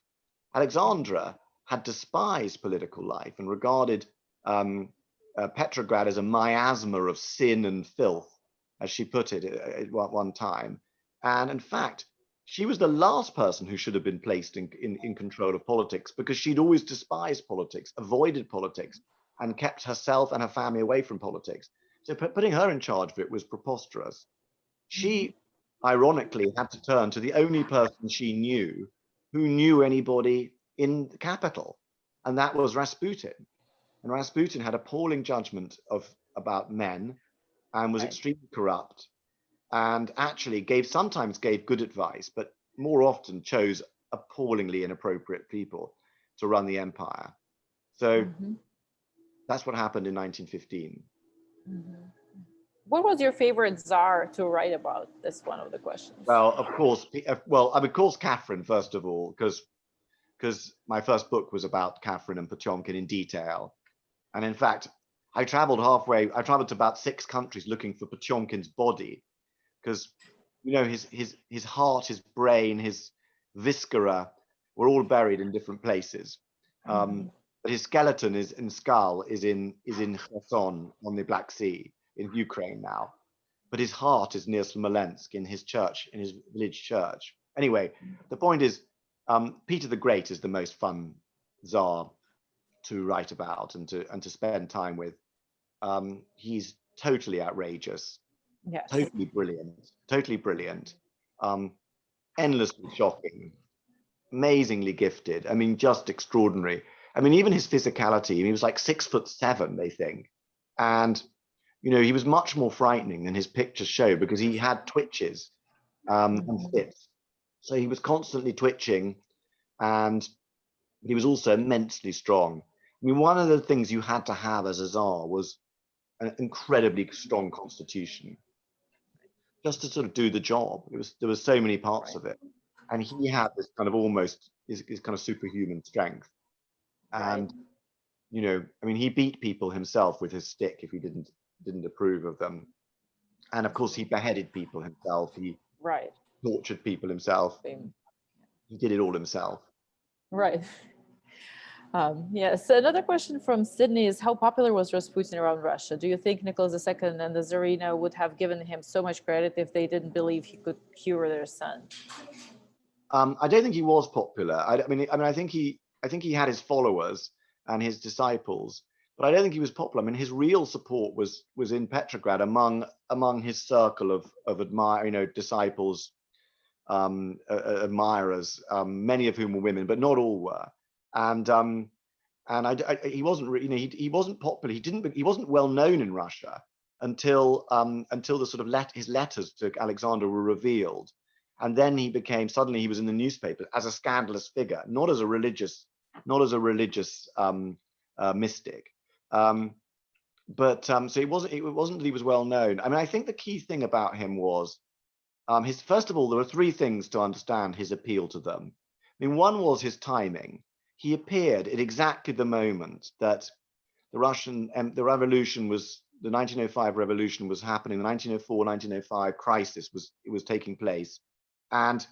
S2: Alexandra had despised political life and regarded Petrograd as a miasma of sin and filth, as she put it at one time. And in fact, she was the last person who should have been placed in control of politics, because she'd always despised politics, avoided politics, and kept herself and her family away from politics. So putting her in charge of it was preposterous. She, ironically, had to turn to the only person she knew who knew anybody in the capital, and that was Rasputin. And Rasputin had appalling judgment about men and was extremely corrupt, and actually sometimes gave good advice, but more often chose appallingly inappropriate people to run the empire. So that's what happened in 1915.
S1: what was your favorite Tsar to write about? That's one of the questions.
S2: Well, of course, Catherine, first of all, because my first book was about Catherine and Potemkin in detail. And in fact, I traveled to about 6 countries looking for Potemkin's body, because, you know, his heart, his brain, his viscera were all buried in different places. But his skeleton is in Kherson on the Black Sea in Ukraine now. But his heart is near Smolensk in his church, in his village church. Anyway, the point is, Peter the Great is the most fun Tsar to write about and to spend time with. He's totally outrageous,
S1: yes.
S2: totally brilliant, endlessly shocking, amazingly gifted. I mean, just extraordinary. I mean, even his physicality, he was like 6'7", they think. And, you know, he was much more frightening than his pictures show, because he had twitches and fits. So he was constantly twitching, and he was also immensely strong. I mean, one of the things you had to have as a Tsar was an incredibly strong constitution, just to sort of do the job. There was so many parts of it. And he had this kind of almost his kind of superhuman strength. And, you know, I mean, he beat people himself with his stick if he didn't approve of them. And of course, he beheaded people himself. He tortured people himself. He did it all himself.
S1: Right. Yes. Another question from Sydney is, how popular was Rasputin around Russia? Do you think Nicholas II and the Tsarina would have given him so much credit if they didn't believe he could cure their son?
S2: I don't think he was popular. I mean, I think he had his followers and his disciples, but I don't think he was popular. I mean, his real support was in Petrograd among his circle of disciples, admirers, many of whom were women, but not all were. And he wasn't, you know, he wasn't popular. He wasn't well known in Russia until the sort of his letters to Alexander were revealed. And then suddenly he was in the newspaper as a scandalous figure, not as a religious mystic. So it wasn't that he was well known. I mean, I think the key thing about him was first of all, there were 3 things to understand his appeal to them. I mean, one was his timing. He appeared at exactly the moment that the 1905 revolution was happening. The 1904-1905 crisis was taking place. And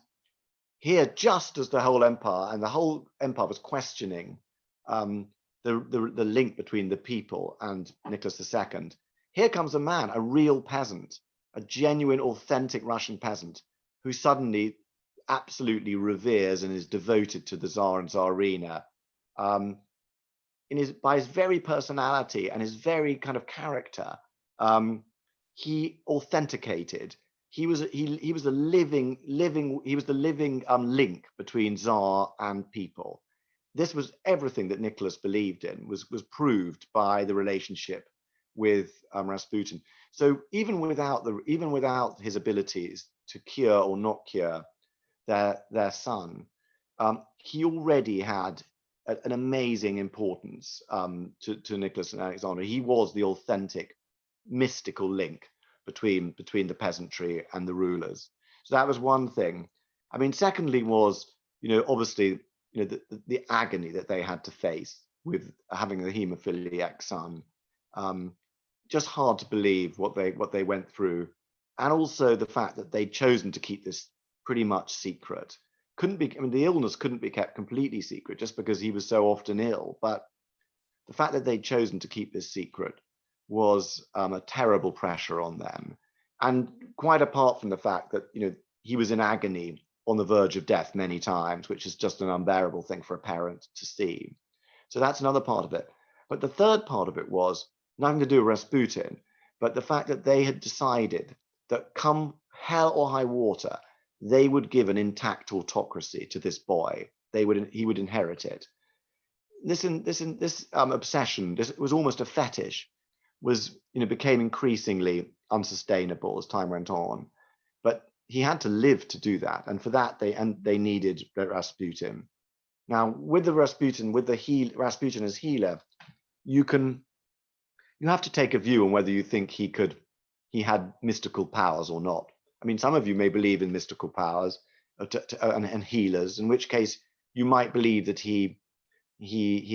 S2: here, just as the whole empire was questioning the link between the people and Nicholas II, here comes a man, a real peasant, a genuine, authentic Russian peasant, who suddenly absolutely reveres and is devoted to the Tsar and Tsarina. By his very personality and his very kind of character, he authenticated. He was the living link between Tsar and people. This was everything that Nicholas believed in, was proved by the relationship with Rasputin. So even without his abilities to cure or not cure their son, he already had an amazing importance to Nicholas and Alexander. He was the authentic mystical link between the peasantry and the rulers. So that was one thing. I mean, secondly was, you know, obviously, you know, the agony that they had to face with having the hemophiliac son. Just hard to believe what they went through, and also the fact that they'd chosen to keep this pretty much secret. The illness couldn't be kept completely secret just because he was so often ill, but the fact that they'd chosen to keep this secret was a terrible pressure on them. And quite apart from the fact that, you know, he was in agony on the verge of death many times, which is just an unbearable thing for a parent to see. So that's another part of it. But the third part of it was nothing to do with Rasputin, but the fact that they had decided that come hell or high water, they would give an intact autocracy to this boy. He would inherit it. This obsession, this was almost a fetish, became increasingly unsustainable as time went on. But he had to live to do that, and for that they needed Rasputin. Now, with Rasputin as healer, you have to take a view on whether you think he could he had mystical powers or not. I mean, some of you may believe in mystical powers and healers, in which case you might believe that he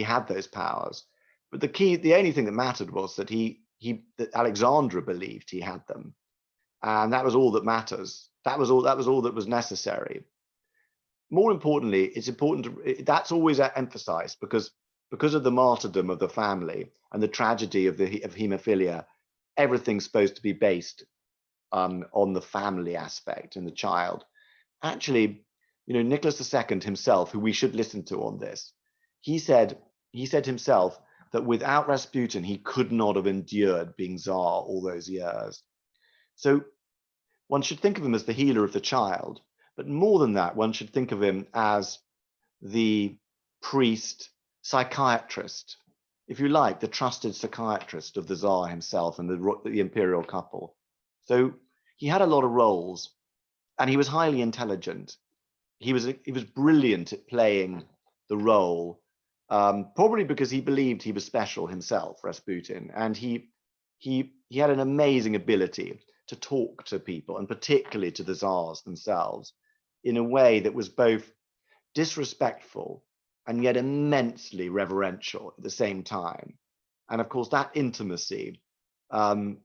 S2: had those powers. But the only thing that mattered was that that Alexandra believed he had them, and that was all that matters. That was all that was necessary. More importantly, it's important that's always emphasized because of the martyrdom of the family and the tragedy of hemophilia. Everything's supposed to be based on the family aspect and the child. Actually, Nicholas II himself, who we should listen to on this, he said himself that without Rasputin, he could not have endured being Tsar all those years. So one should think of him as the healer of the child, but more than that, one should think of him as the priest, psychiatrist, if you like, the trusted psychiatrist of the Tsar himself and the imperial couple. So he had a lot of roles, and he was highly intelligent. He was brilliant at playing the role, probably because he believed he was special himself, Rasputin, and he had an amazing ability to talk to people, and particularly to the Tsars themselves, in a way that was both disrespectful and yet immensely reverential at the same time. And of course, that intimacy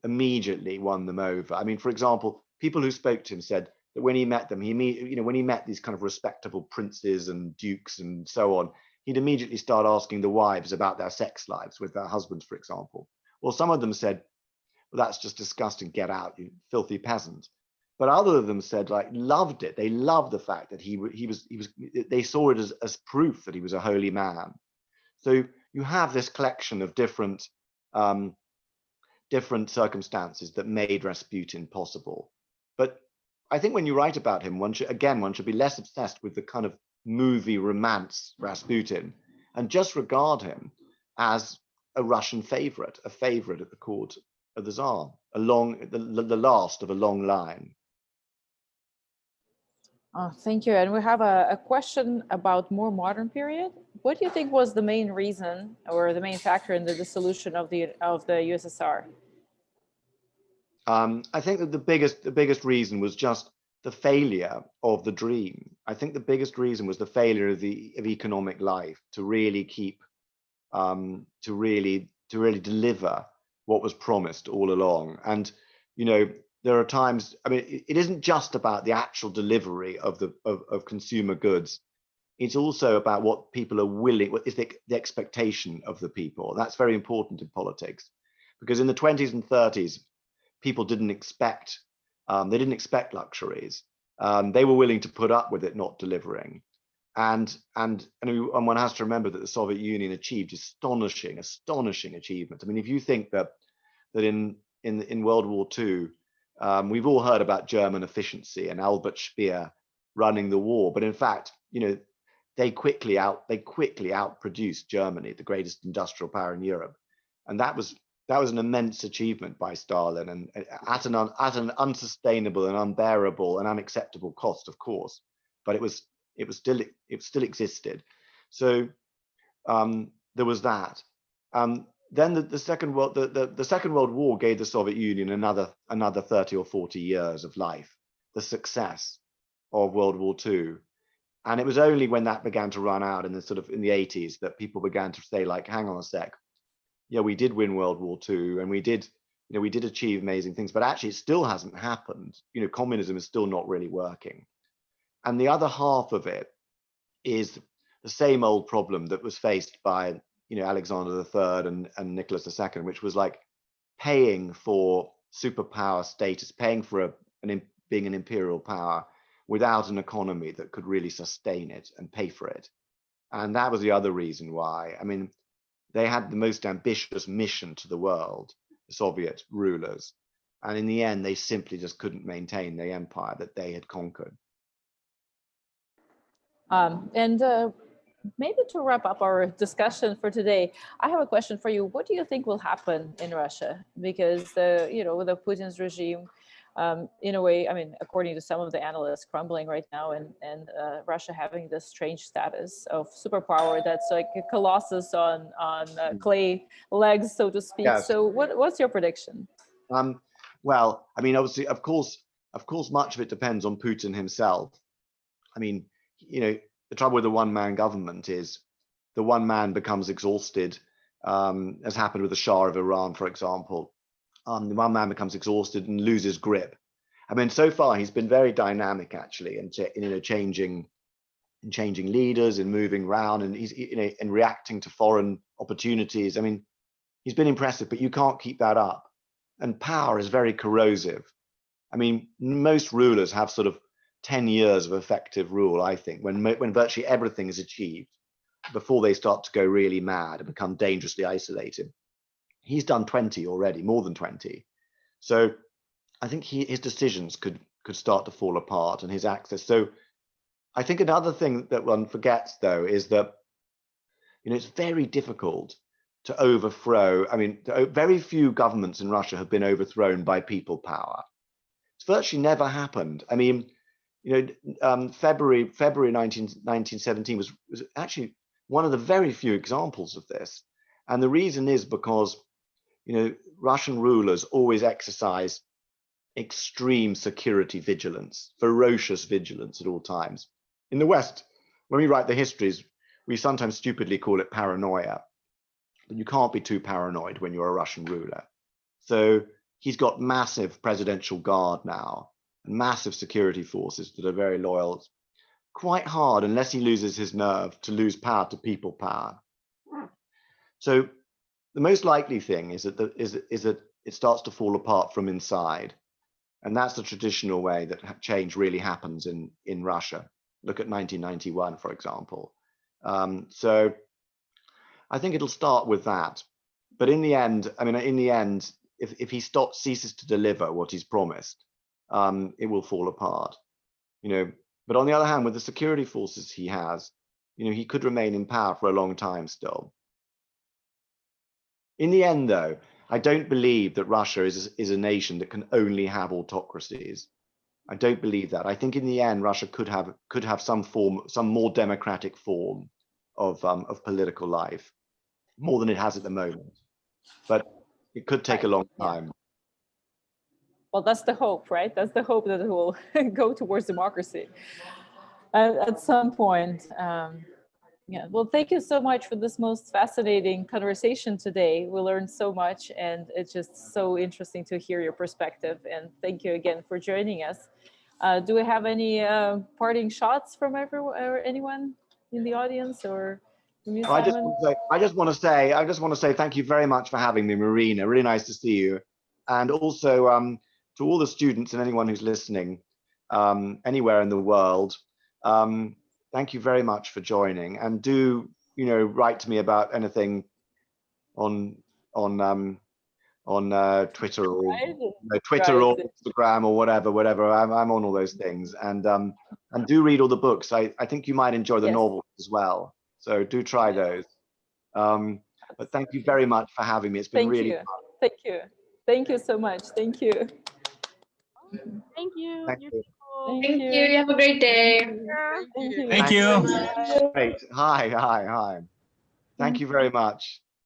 S2: immediately won them over. I mean, for example, people who spoke to him said that when he met them, when he met these kind of respectable princes and dukes and so on, he'd immediately start asking the wives about their sex lives with their husbands, for example. Well, some of them said, well, that's just disgusting, get out, you filthy peasant. But other of them said, like, loved it. They loved the fact that they saw it as proof that he was a holy man. So you have this collection of different circumstances that made Rasputin possible. But I think when you write about him, one should be less obsessed with the kind of movie romance Rasputin, and just regard him as a Russian favorite, a favorite at the court of the Tsar, the last of a long line.
S1: Oh, thank you. And we have a question about more modern period. What do you think was the main reason or the main factor in the dissolution of the USSR?
S2: I think that the biggest reason was just the failure of the dream. I think the biggest reason was the failure of economic life to really keep, to really deliver what was promised all along. And there are times, I mean, it isn't just about the actual delivery of consumer goods. It's also about what people are willing, what is the expectation of the people. That's very important in politics, because in the 20s and 30s, people didn't expect luxuries. They were willing to put up with it not delivering. And one has to remember that the Soviet Union achieved astonishing achievement. I mean, if you think that in World War II, we've all heard about German efficiency and Albert Speer running the war, but in fact, they quickly outproduced Germany, the greatest industrial power in Europe, and that was an immense achievement by Stalin, and at an unsustainable and unbearable and unacceptable cost, of course, but it still existed. So there was that. Then the Second World War gave the Soviet Union another 30 or 40 years of life, the success of World War II. And it was only when that began to run out in the 80s that people began to say, like, hang on a sec, yeah, we did win World War II, and we did achieve amazing things, but actually it still hasn't happened. Communism is still not really working. And the other half of it is the same old problem that was faced by Alexander III and Nicholas II, which was like paying for superpower status, paying for being an imperial power without an economy that could really sustain it and pay for it. And that was the other reason why. I mean, they had the most ambitious mission to the world, the Soviet rulers, and in the end, they simply just couldn't maintain the empire that they had conquered.
S1: Maybe to wrap up our discussion for today, I have a question for you. What do you think will happen in Russia? Because with the Putin's regime, in a way, I mean, according to some of the analysts, crumbling right now, and Russia having this strange status of superpower that's like a colossus on clay legs, so to speak.
S2: Yes.
S1: So what's your prediction?
S2: Well, I mean, obviously, of course, much of it depends on Putin himself. I mean, you know, the trouble with the one-man government is the one man becomes exhausted, as happened with the Shah of Iran, for example. The one man becomes exhausted and loses grip. I mean, so far he's been very dynamic, actually, and changing leaders and moving around, and he's and reacting to foreign opportunities. I mean, he's been impressive, but you can't keep that up. And power is very corrosive. I mean, most rulers have sort of 10 years of effective rule, I think, when virtually everything is achieved before they start to go really mad and become dangerously isolated. He's done 20 already, more than 20. So I think his decisions could start to fall apart, and his access. So I think another thing that one forgets, though, is that, you know, it's very difficult to overthrow. I mean, very few governments in Russia have been overthrown by people power. It's virtually never happened. I mean, you know, February 1917 was actually one of the very few examples of this. And the reason is because, you know, Russian rulers always exercise extreme security vigilance, ferocious vigilance at all times. In the West, when we write the histories, we sometimes stupidly call it paranoia, but you can't be too paranoid when you're a Russian ruler. So he's got massive presidential guard now and massive security forces that are very loyal. It's quite hard, unless he loses his nerve, to lose power to people power. So the most likely thing is that it starts to fall apart from inside. And that's the traditional way that change really happens in Russia. Look at 1991, for example. So I think it'll start with that. But in the end, I mean, if he ceases to deliver what he's promised, it will fall apart. You know, but on the other hand, with the security forces he has, you know, he could remain in power for a long time still. In the end, though, I don't believe that Russia is a nation that can only have autocracies. I don't believe that. I think in the end, Russia could have some more democratic form of political life, more than it has at the moment. But it could take a long time.
S1: Well, that's the hope, right? That's the hope that it will go towards democracy at some point. Yeah. Well, thank you so much for this most fascinating conversation today. We learned so much, and it's just so interesting to hear your perspective. And thank you again for joining us. Do we have any parting shots from everyone or anyone in the audience, or from you, Simon?
S2: I just want to say thank you very much for having me, Marina. Really nice to see you, and also to all the students and anyone who's listening anywhere in the world. Thank you very much for joining, and do, you know, write to me about anything on Twitter or Twitter or Instagram or whatever. I'm on all those things, and do read all the books. I think you might enjoy the novels as well. So do try those. But thank you very much for having me. It's been really fun.
S1: Thank you. Thank you so much. Thank you.
S4: Thank you.
S2: Thank you.
S3: Thank you. You have a great day.
S4: Thank you.
S5: Thank you.
S2: Great. Hi. Thank you very much.